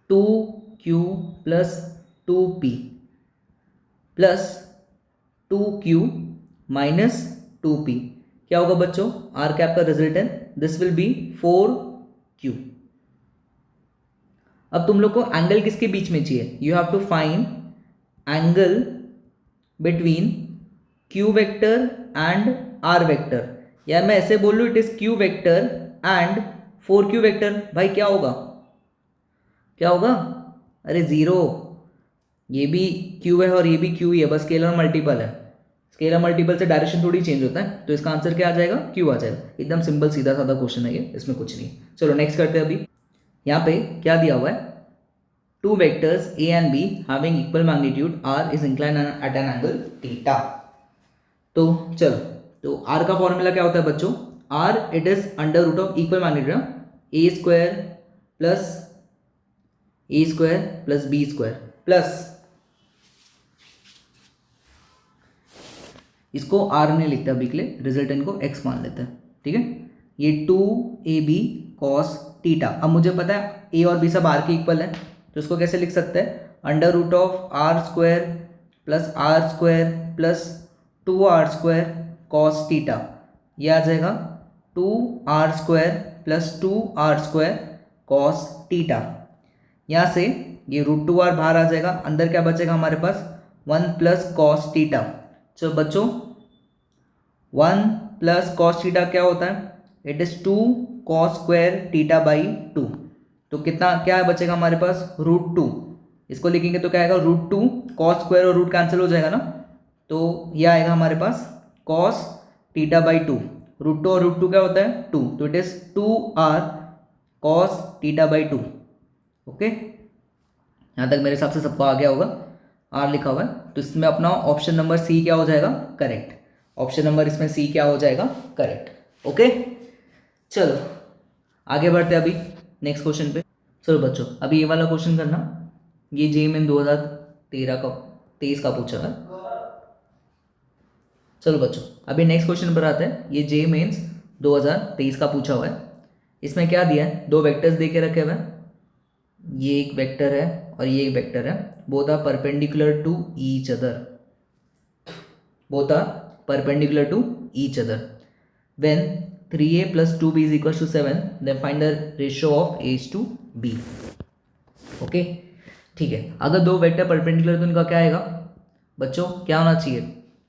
A: 2q plus 2p plus 2q minus 2p, क्या होगा बच्चों आर कैप का resultant, this will B 4q। अब तुम लोग को एंगल किसके बीच में चाहिए, you have to find angle between q vector and r vector, या मैं ऐसे बोल लूँ it is q vector and 4q vector, भाई क्या होगा क्या होगा, अरे 0, ये भी q है और ये भी q ही है, बस स्केलर मल्टीपल है, स्केलर मल्टीपल से डायरेक्शन थोड़ी चेंज होता है, तो इसका आंसर क्या आ जाएगा q आ जाएगा, एकदम सिंपल सीधा साधा क्वेश्चन है ये, इसमें कुछ नहीं। चलो नेक्स्ट करते हैं। अभी यहाँ पे क्या दिया हुआ है, two vectors a and b having equal magnitude r is incline at an angle theta. तो चलो, तो r का फॉर्मूला क्या होता है बच्चों, r it is under root of equal magnitude, a square plus B square plus, इसको r नहीं लिखता अभी के लिए, रिजल्टेंट को x मान लेते हैं। ठीक है, ये 2ab cos थीटा, अब मुझे पता है a और b सब r के इक्वल है, तो इसको कैसे लिख सकते हैं, under root of r square plus 2r square cos theta, ये आ जाएगा 2r square plus 2r square cos theta. यहाँ से ये √2r बाहर आ जाएगा, अंदर क्या बचेगा हमारे पास 1 प्लस cos थीटा। चलो बच्चों 1 प्लस cos थीटा क्या होता है, it is 2 cos square theta by 2, तो कितना क्या बचेगा हमारे पास √2, इसको लिखेंगे तो क्या आएगा √2 cos स्क्वायर और रूट कैंसिल हो जाएगा ना, तो ये आएगा हमारे पास cos थीटा बाई 2, √2 और √2 क्या होता है 2, तो it is 2r cos theta by 2। Okay, यहाँ तक मेरे हिसाब से सबको आ गया होगा, r लिखा हुआ है, तो इसमें अपना ऑप्शन नंबर सी क्या हो जाएगा करेक्ट, ऑप्शन नंबर इसमें सी क्या हो जाएगा करेक्ट। ओके, चलो आगे बढ़ते हैं अभी नेक्स्ट क्वेश्चन पे। चलो बच्चों अभी ये वाला क्वेश्चन करना, ये जेईई मेन 2023 का पूछा है। चलो बच्चों अभी नेक्स्ट क्वेश्चन पर आते हैं, ये जेईई मेंस 2023 का पूछा हुआ है। इसमें क्या दिया है, दो वेक्टर्स दे के रखे हुए हैं, ये एक वेक्टर है और ये एक वेक्टर है, both are perpendicular to each other, both are perpendicular to each other, when 3a plus 2b is equals to 7, then find the ratio of a is to b। Okay ठीक है, अगर दो vector perpendicular तो उनका क्या आएगा बच्चों, क्या होना चाहिए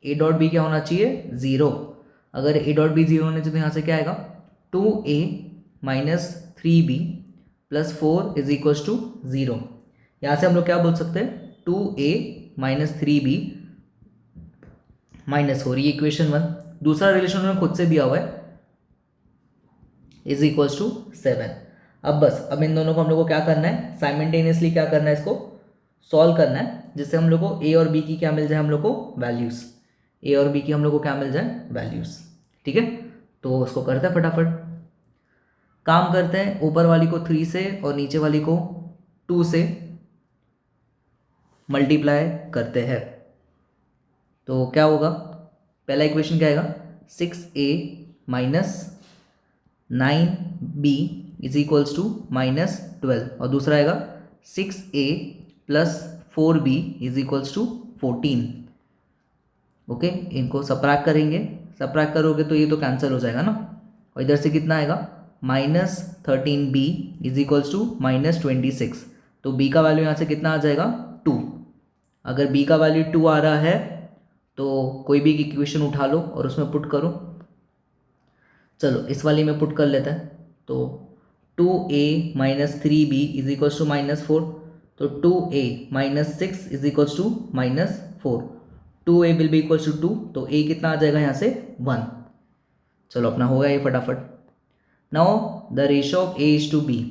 A: a डॉट b क्या होना चाहिए 0, अगर a डॉट b 0 होने चाहिए तो यहाँ से क्या आएगा 2a minus 3b plus 4 is equals to 0। यहाँ से हम लोग क्या बोल सकते हैं 2a माइनस 3b माइनस 4, ये इक्वेशन 1। दूसरा रिलेशन उन्होंने खुद से दिया हुआ है, इज इक्वल्स टू 7। अब बस अब इन दोनों को हम लोग को क्या करना है, साइमल्टेनियसली क्या करना है, इसको सॉल्व करना है, जिससे हम लोग को ए और बी की क्या मिल जाए, हम लोग को वैल्यूज़, ए और बी की हम लोग को क्या मिल जाए, वैल्यूज़। ठीक है, तो उसको करते हैं फटाफट, काम करते हैं। ऊपर वाली को 3 से और नीचे वाली को 2 से मल्टीप्लाई करते हैं। तो क्या होगा, पहला इक्वेशन क्या आएगा, 6a minus 9b is equals to -12, और दूसरा आएगा 6a plus 4b is equals to 14। Okay, इनको सब्ट्रैक्ट करेंगे, सब्ट्रैक्ट करोगे तो ये तो कैंसिल हो जाएगा ना, और इधर से कितना आएगा, -13b इज इक्वल्स टू -26। तो b का वैल्यू यहाँ से कितना आ जाएगा, 2। अगर b का वैल्यू 2 आ रहा है तो कोई भी इक्वेशन उठा लो और उसमें पुट करो। चलो इस वाली में पुट कर लेते हैं, तो 2a minus 3b is equals to -4, तो 2a minus 6 is equals to -4, 2a will be equals to 2, तो a कितना आ जाएगा यहाँ से, 1। चलो अपना हो गया ये फटाफट। Now the ratio of a is to b,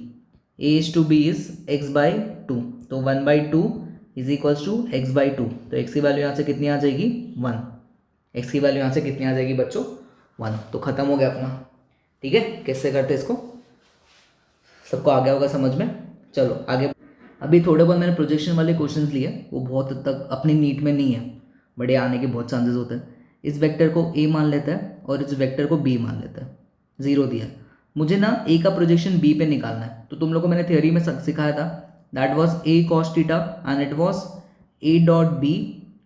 A: a is to b is x/2, तो 1/2 इज इक्वल्स टू x/2, तो x की वैल्यू यहाँ से कितनी आ जाएगी, 1। x की वैल्यू यहाँ से कितनी आ जाएगी बच्चों, 1। तो खत्म हो गया अपना। ठीक है, कैसे करते इसको, सबको आ गया होगा समझ में। चलो आगे, अभी थोड़े बहुत मैंने प्रोजेक्शन वाले क्वेश्चंस लिए, वो बहुत हद तक अपनी नीट में नहीं है, बड़े आने के बहुत चांसेस होते हैं। इस वेक्टर को a मान लेता है और इस वेक्टर को b मान लेता है, 0 दिया है। मुझे ना a का प्रोजेक्शन b पे निकालना है, तो तुम लोग को मैंने थियोरी में सिखाया था, that was a cos theta and it was a dot b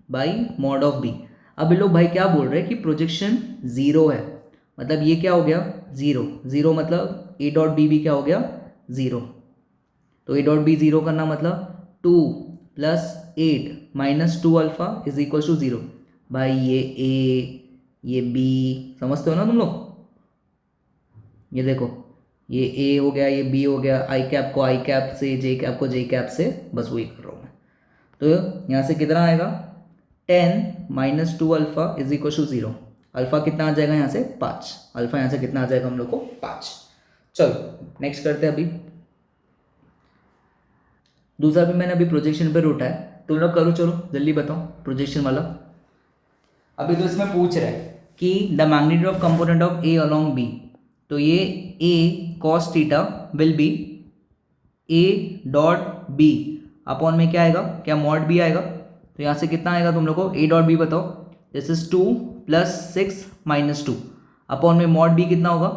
A: by mod of b। अब ये लोग भाई क्या बोल रहे हैं कि प्रोजेक्शन 0 है, मतलब ये क्या हो गया, 0, 0 मतलब a डॉट b भी क्या हो गया, 0। तो a डॉट b 0 करना मतलब 2 plus 8 minus 2 alpha is equal to 0। भाई ये a ये b समझते हो ना तुम लोग, ये देखो ये a हो गया, ये b हो गया, आई कैप को आई कैप से, जे कैप को जे कैप से, बस वही कर रहा हूँ मैं। तो यहाँ से कितना आएगा, 10 minus 2 alpha is equal to 0, alpha कितना आ जाएगा यहाँ से, 5, अल्फा यहाँ से कितना आ जाएगा हम लोग को, 5। चलो नेक्स्ट करते हैं। अभी दूसरा भी मैंने अभी प्रोजेक्शन पे उठाया, तुम लोग करो, चलो जल्दी बताओ प्रोजेक्शन वाला। अभी तो इसमें पूछ रहा है कि the magnitude of component of a along b, तो ये a cos theta will be a dot b upon में क्या आएगा, क्या मॉड b आएगा, तो यहाँ से कितना आएगा तुम लोग को, a डॉट b बताओ, this is 2 plus 6 minus 2 upon में मॉड b कितना होगा,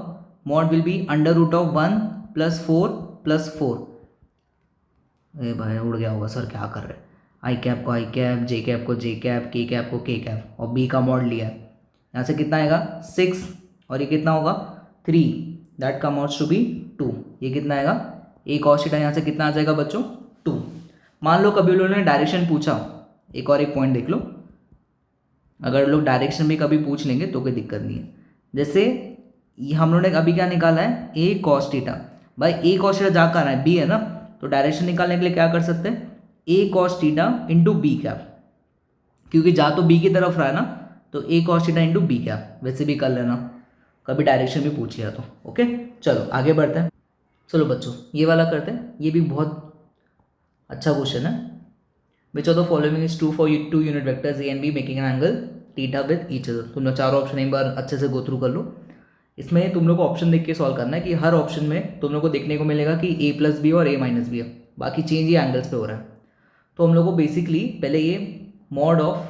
A: mod will be under root of 1 plus 4 plus 4। अरे भाई उड़ गया होगा सर, क्या कर रहे हैं, आई कैप को आई कैप, जे कैप को जे कैप, के कैप को के कैप, और b का मॉड लिया है। यहाँ से कितना आएगा 6, और ये कितना होगा 3, that come out to be 2। ये कितना आएगा, a cos थीटा यहाँ से कितना आ जाएगा बच्चों, 2। मान लो कभी लोगों ने डायरेक्शन पूछा, एक और एक पॉइंट देख लो, अगर लोग डायरेक्शन भी कभी पूछ लेंगे तो कोई दिक्कत नहीं है। जैसे हम लोगों ने अभी क्या निकाला है, a cos थीटा, भाई a cos थीटा जा कर है, b है ना, तो डायरेक्शन निकालने के लिए क्या कर सकते हैं, a cos theta into b cap, क्योंकि जा तो b की तरफ रहा है ना, तो a cos theta into b cap, वैसे भी कर लेना, कभी डायरेक्शन भी पूछ लिया तो। ओके चलो आगे बढ़ते हैं। चलो बच्चों ये वाला करते हैं, ये भी बहुत अच्छा क्वेश्चन है। Which of the following is true for two unit vectors A and b making an angle theta with each other. तुम लोग चारों ऑप्शन एक बार अच्छे से गो थ्रू कर लो। इसमें तुम लोग को ऑप्शन देख के सॉल्व करना है कि हर ऑप्शन में तुम लोग को देखने को मिलेगा कि a प्लस बी और a माइनस बी है, बाकी चेंज ये एंगल्स पे हो रहा है। तो हम लोग को बेसिकली पहले ये mod of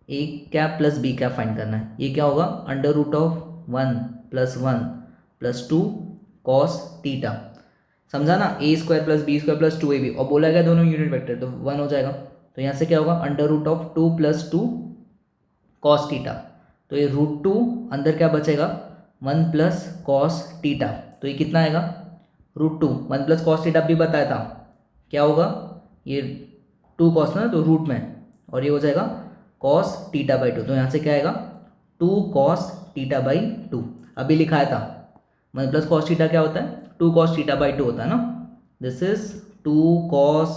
A: a cap plus B cap find करना है। ये क्या होगा, under root of 1 plus 1 plus 2 cos theta, समझा ना, a square plus B square plus 2ab, और बोला गया दोनों यूनिट वेक्टर तो 1 हो जाएगा। तो यहाँ से क्या होगा, under root of 2 plus 2 cos theta, तो ये रूट 2 अंदर क्या बचेगा, 1 प्लस कॉस थीटा, तो ये कितना आएगा, रूट 2, 1 प्लस कॉस थीटा भी बताया था, क्या होगा ये 2 कॉस ना, तो रूट में, और ये हो जाएगा कॉस थीटा बाई 2, तो यहाँ से क्या आएगा 2 कॉस थीटा बाई 2। अभी लिखाया था 1 प्लस कॉस थीटा क्या होता है, 2 कॉस थीटा बाई 2 होता है ना, this is 2 cos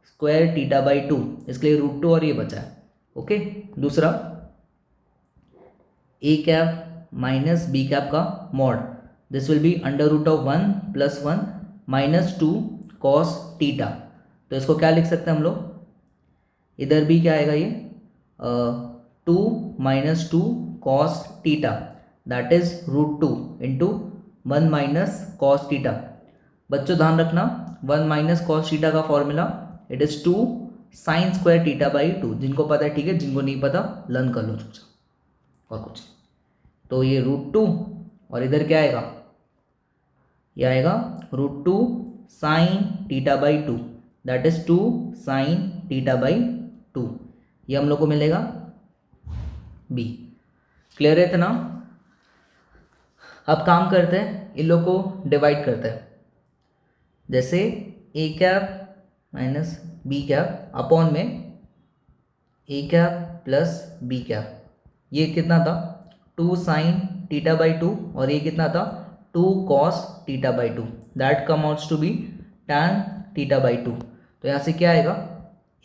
A: square theta by 2, इसके लिए रूट 2 और ये बचा है। ओके दूसरा a cap minus B cap का mod, this will be under root of 1 plus 1 minus 2 cos theta. तो इसको क्या लिख सकते हैं हम लोग, इधर भी क्या आएगा ये 2 minus 2 cos theta, that is root 2 into 1 minus cos theta. बच्चों ध्यान रखना 1 माइनस कॉस थीटा का formula it is 2 sine square theta by 2। जिनको पता है ठीक है, जिनको नहीं पता लर्न कर लो चुपचाप, और कुछ। तो ये रूट 2 और इधर क्या आएगा, ये आएगा root 2 sine theta by 2, that is 2 sine theta by 2। ये हम लोग को मिलेगा बी। क्लियर है इतना। अब काम करते हैं, इन लोग को डिवाइड करते हैं। जैसे A cap minus B cap upon में A cap plus B cap, ये कितना था 2 साइन थीटा बाई 2 और ये कितना था 2 cos theta by 2, that come outs to be tan theta by 2। तो यहाँ से क्या आएगा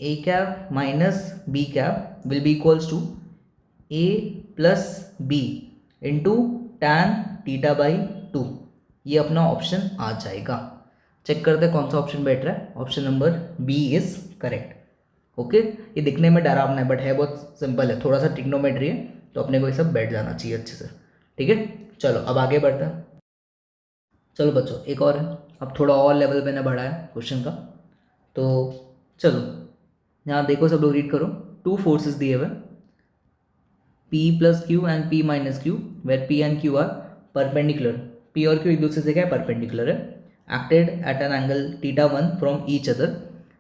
A: A cap minus B cap will be equals to A plus B into tan theta by 2। ये अपना ऑप्शन आ जाएगा। चेक करते हैं कौन सा ऑप्शन बैठ रहा है। Option number b is correct. Okay, ये दिखने में डरावना है बट है बहुत सिंपल है, थोड़ा सा ट्रिग्नोमेट्री है तो अपने को ये सब बैठ जाना चाहिए अच्छे से। ठीक है, चलो अब आगे बढ़ते हैं। चलो बच्चों एक और है, अब थोड़ा और लेवल मैंने बढ़ाया क्वेश्चन का। तो चलो यहाँ देखो, सब लोग रीड करो। 2 फोर्सेस दिए हुए P plus q and P minus q, where P and Q are perpendicular. P और Q एक दूसरे से क्या है, परपेंडिकुलर है। Acted at an angle θ1 from each other,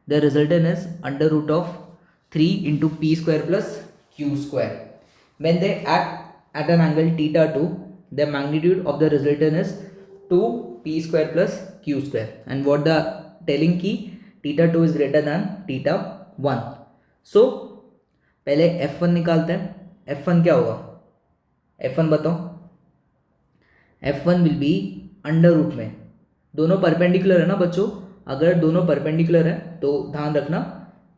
A: the resultant is under root of 3 into P square plus Q square. When they act at an angle θ2, the magnitude of the resultant is 2p square plus Q square, and what the telling की θ2 is greater than θ1। सो पहले f1 निकालते हैं। f1 क्या होगा, f1 बताओ। f1 will be under root में, दोनों perpendicular है ना बच्चों, अगर दोनों परपेंडिकुलर है तो ध्यान रखना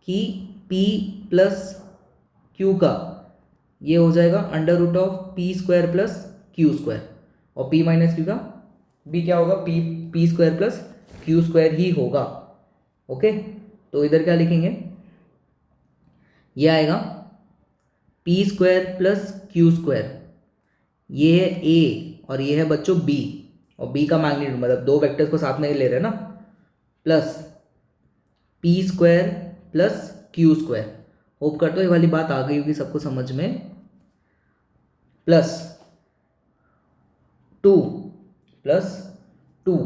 A: कि p प्लस क्यू का ये हो जाएगा under root of p square plus Q square, और p माइनस क्यू का भी क्या होगा, p square plus Q square ही होगा। ओके, तो इधर क्या लिखेंगे, ये आएगा p square plus Q square, ये है a और ये है बच्चों b, और b का मैग्नीट्यूड मतलब दो वेक्टर्स को साथ में ले रहे हैं ना, plus P square plus Q square. Hope करते हो ये वाली बात आ गई होगी सबको समझ में। प्लस 2 प्लस 2,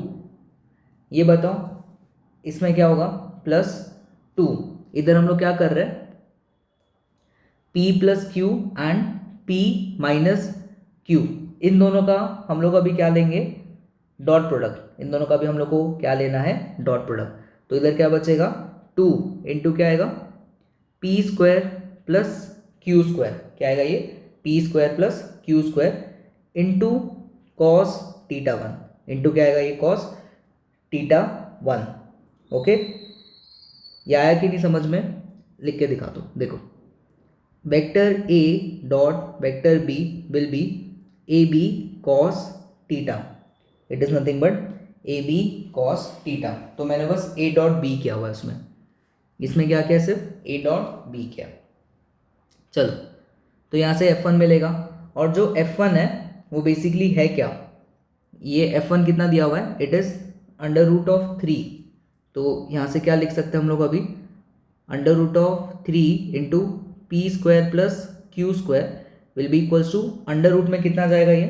A: ये बताओ इसमें क्या होगा, प्लस 2। इधर हम लोग क्या कर रहे हैं, p plus q and p minus q, इन दोनों का हम लोग अभी क्या लेंगे, डॉट प्रोडक्ट। इन दोनों का भी हम लोग को क्या लेना है, डॉट प्रोडक्ट। तो इधर क्या बचेगा 2 इंटू क्या आएगा p square plus Q square, क्या आएगा ये p square plus Q square into cos θ1, into क्या आएगा ये कॉस θ1। ओके, ये आया कि नहीं समझ में, लिख के दिखा दो। देखो vector a dot vector b will be a B cos theta, it is nothing but A B cos theta. तो मैंने बस a डॉट बी किया हुआ है इसमें, इसमें क्या किया, सिर्फ a डॉट बी किया। चलो तो यहाँ से f1 मिलेगा, और जो f1 है वो बेसिकली है क्या, ये f1 कितना दिया हुआ है, it is under root of 3। तो यहाँ से क्या लिख सकते हैं हम लोग अभी, under root of 3 into P square plus Q square will be equals to, under root में कितना जाएगा ये,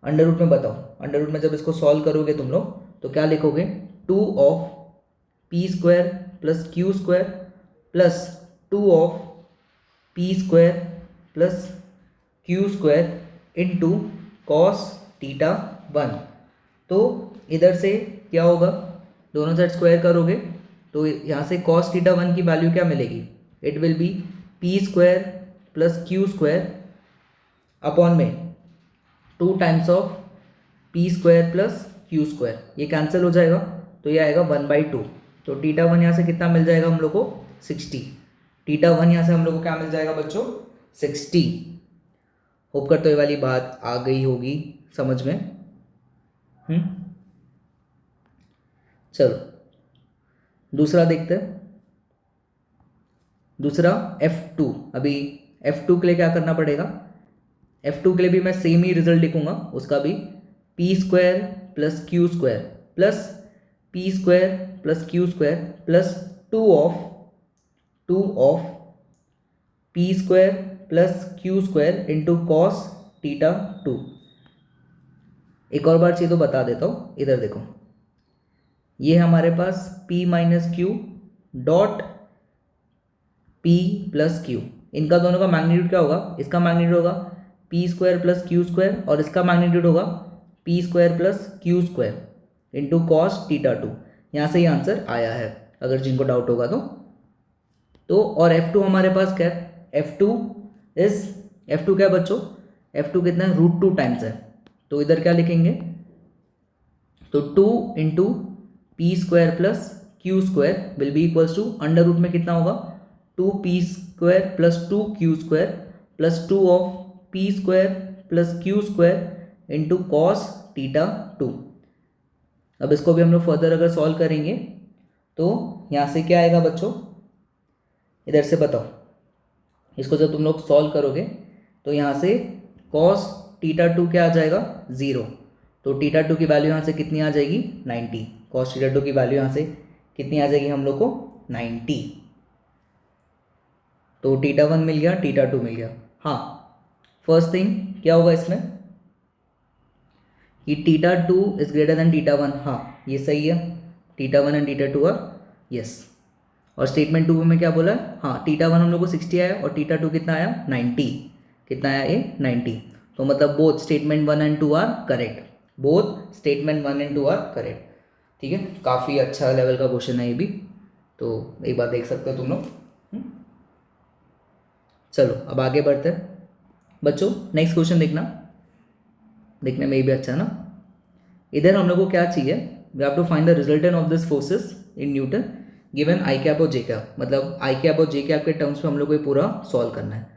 A: अंडर रूट में बताओ, अंडर रूट में जब इसको सॉल्व करोगे तुम लोग तो क्या लिखोगे, 2 of p square plus Q square plus 2 of p square plus Q square into cos θ1। तो इधर से क्या होगा, दोनों साइड स्क्वायर करोगे तो यहाँ से कॉस θ1 की वैल्यू क्या मिलेगी, it will B P square plus Q square upon में 2 times of p square plus Q square, ये कैंसिल हो जाएगा तो ये आएगा 1/2। तो θ1 यहाँ से कितना मिल जाएगा हम लोग को, 60। θ1 यहाँ से हम लोग को क्या मिल जाएगा बच्चों, 60। होप करते ये वाली बात आ गई होगी समझ में। चलो दूसरा देखते हैं। दूसरा F2। अभी F2 के लिए क्या करना पड़ेगा, F2 के लिए भी मैं सेम ही रिजल्ट लिखूंगा, उसका भी P square plus Q square plus P square plus Q square plus two of p square plus Q square into cos theta 2। एक और बार चीज़ तो बता देता हूँ, इधर देखो, ये हमारे पास P minus Q dot P plus Q, इनका दोनों का मैग्नीट्यूड क्या होगा, इसका मैग्नीट्यूड होगा p square plus Q square और इसका मैग्नीट्यूड होगा p square plus Q square into cos theta 2। यहाँ से ही आंसर आया है, अगर जिनको डाउट होगा तो और F2 हमारे पास क्या है, F2 क्या है बच्चों, F2 कितना है, √2 टाइम्स है, तो इधर क्या लिखेंगे, तो 2 into P square plus Q square will be equals to under root में कितना होगा, 2p square plus 2q square plus 2 of p square plus q square into cos theta 2। अब इसको भी हम लोग फर्दर अगर सॉल्व करेंगे तो यहाँ से क्या आएगा बच्चों, इधर से बताओ, इसको जब तुम लोग सॉल्व करोगे तो यहाँ से कॉस थीटा 2 क्या आ जाएगा, 0, तो थीटा 2 की वैल्यू यहाँ से कितनी आ जाएगी, 90। कॉस थीटा 2 की वैल्यू यहाँ से कितनी आ जाएगी हम लोग को, 90। तो थीटा 1 मिल गया, थीटा 2 मिल गया। हाँ, फर्स्ट थिंग क्या होगा इसमें कि थीटा 2 इज ग्रेटर देन थीटा 1, हाँ ये सही है, थीटा 1 एंड थीटा 2 आर यस। और स्टेटमेंट 2 में क्या बोला है, हाँ थीटा 1 हम लोग को 60 आया और थीटा 2 कितना आया, 90। कितना आया ये, 90। तो मतलब both statement 1 and 2 are correct, both statement 1 and 2 are correct. ठीक है, काफ़ी अच्छा लेवल का क्वेश्चन है ये भी, तो एक बार देख सकते हो तुम लोग। चलो अब आगे बढ़ते हैं बच्चों, नेक्स्ट क्वेश्चन देखना, देखने में ये भी अच्छा है ना। इधर हम लोग को क्या चाहिए, we have to find the resultant of this forces in newton given i cap और जे कैप, मतलब आई कैप और जे कैप के टर्म्स में हम लोग को ये पूरा सॉल्व करना है।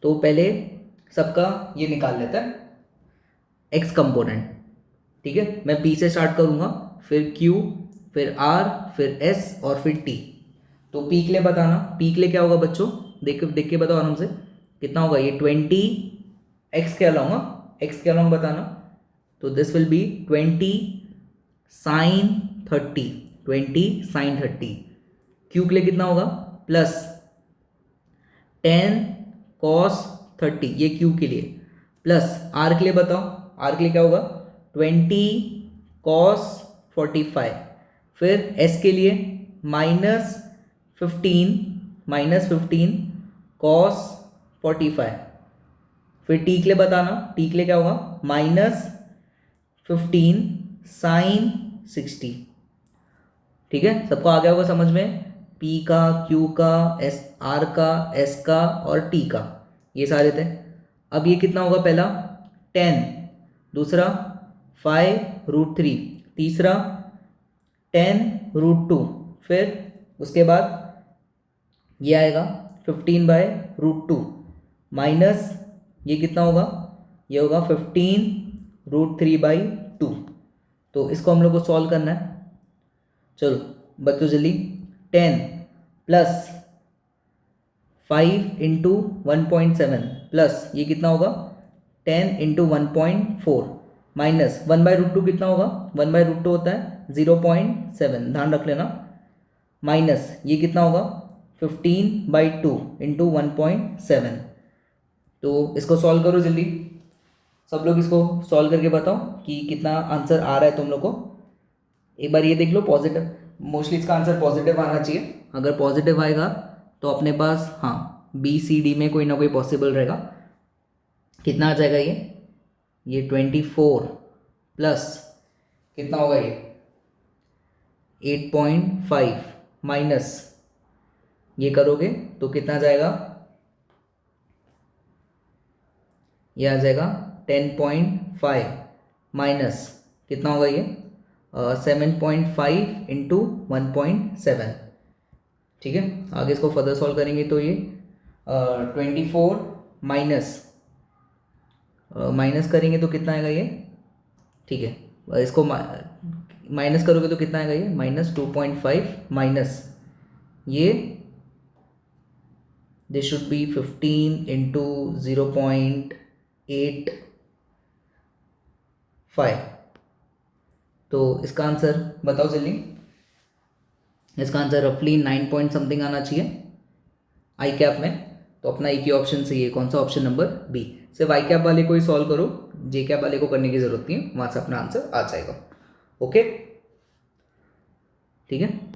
A: तो पहले सबका ये निकाल लेते हैं एक्स कंपोनेंट। ठीक है, मैं पी से स्टार्ट करूंगा, फिर क्यू, फिर आर, फिर एस और फिर टी। तो पी के लिए बताना, पी के लिए क्या होगा बच्चों, देख के बताओ आराम से, कितना होगा ये 20, एक्स क्या लाऊंगा, एक्स क्या लाऊंगा बताना, तो this will be 20 sine 30, 20 sine 30। Q के लिए कितना होगा, प्लस 10 कॉस 30, ये क्यू के लिए, प्लस आर के लिए बताओ, आर के लिए क्या होगा 20 कॉस 45, फिर एस के लिए -15 कॉस 45, फिर टी के लिए बताना, टी के लिए क्या होगा -15 साइन 60। ठीक है, सबको आ गया होगा समझ में, पी का, क्यू का, एस, आर का, एस का और टी का, ये सारे थे। अब ये कितना होगा, पहला 10, दूसरा 5√3, तीसरा 10√2, फिर उसके बाद ये आएगा 15/√2 माइनस ये कितना होगा, ये होगा 15√3/2। तो इसको हम लोग को सॉल्व करना है। चलो बच्चों जल्दी, 10 प्लस 5 इंटू 1.7 प्लस ये कितना होगा 10 इंटू 1.4 माइनस 1/√2 कितना होगा, 1/√2 होता है 0.7, ध्यान रख लेना, माइनस ये कितना होगा 15/2 इंटू 1.7। तो इसको सॉल्व करो जल्दी, सब लोग इसको सॉल्व करके बताओ कि कितना आंसर आ रहा है तुम लोग को। एक बार ये देख लो, पॉजिटिव, मोस्टली इसका आंसर पॉजिटिव आना चाहिए, अगर पॉजिटिव आएगा तो अपने पास हाँ बी सी डी में कोई ना कोई पॉसिबल रहेगा। कितना आ जाएगा ये 24 प्लस कितना होगा ये 8.5 माइनस ये करोगे तो कितना जाएगा, ये आ जाएगा 10.5 माइनस कितना होगा ये 7.5 इंटू 1.7। ठीक है, आगे इसको फर्दर सॉल्व करेंगे तो ये 24 माइनस करेंगे तो कितना आएगा ये, ठीक है इसको माइनस करोगे तो कितना आएगा, ये -2.5 माइनस ये, दिस शुड बी 15 इंटू 0.85। तो इसका आंसर बताओ जल्दी। इसका आंसर रफली 9 पॉइंट समथिंग आना चाहिए आई कैप में। तो अपना एक ही ऑप्शन सही है, कौन सा, ऑप्शन नंबर बी। सिर्फ आई कैप वाले को ही सॉल्व करो, जे कैप वाले को करने की जरूरत नहीं है, वहां से अपना आंसर आ जाएगा। ओके, ठीक है।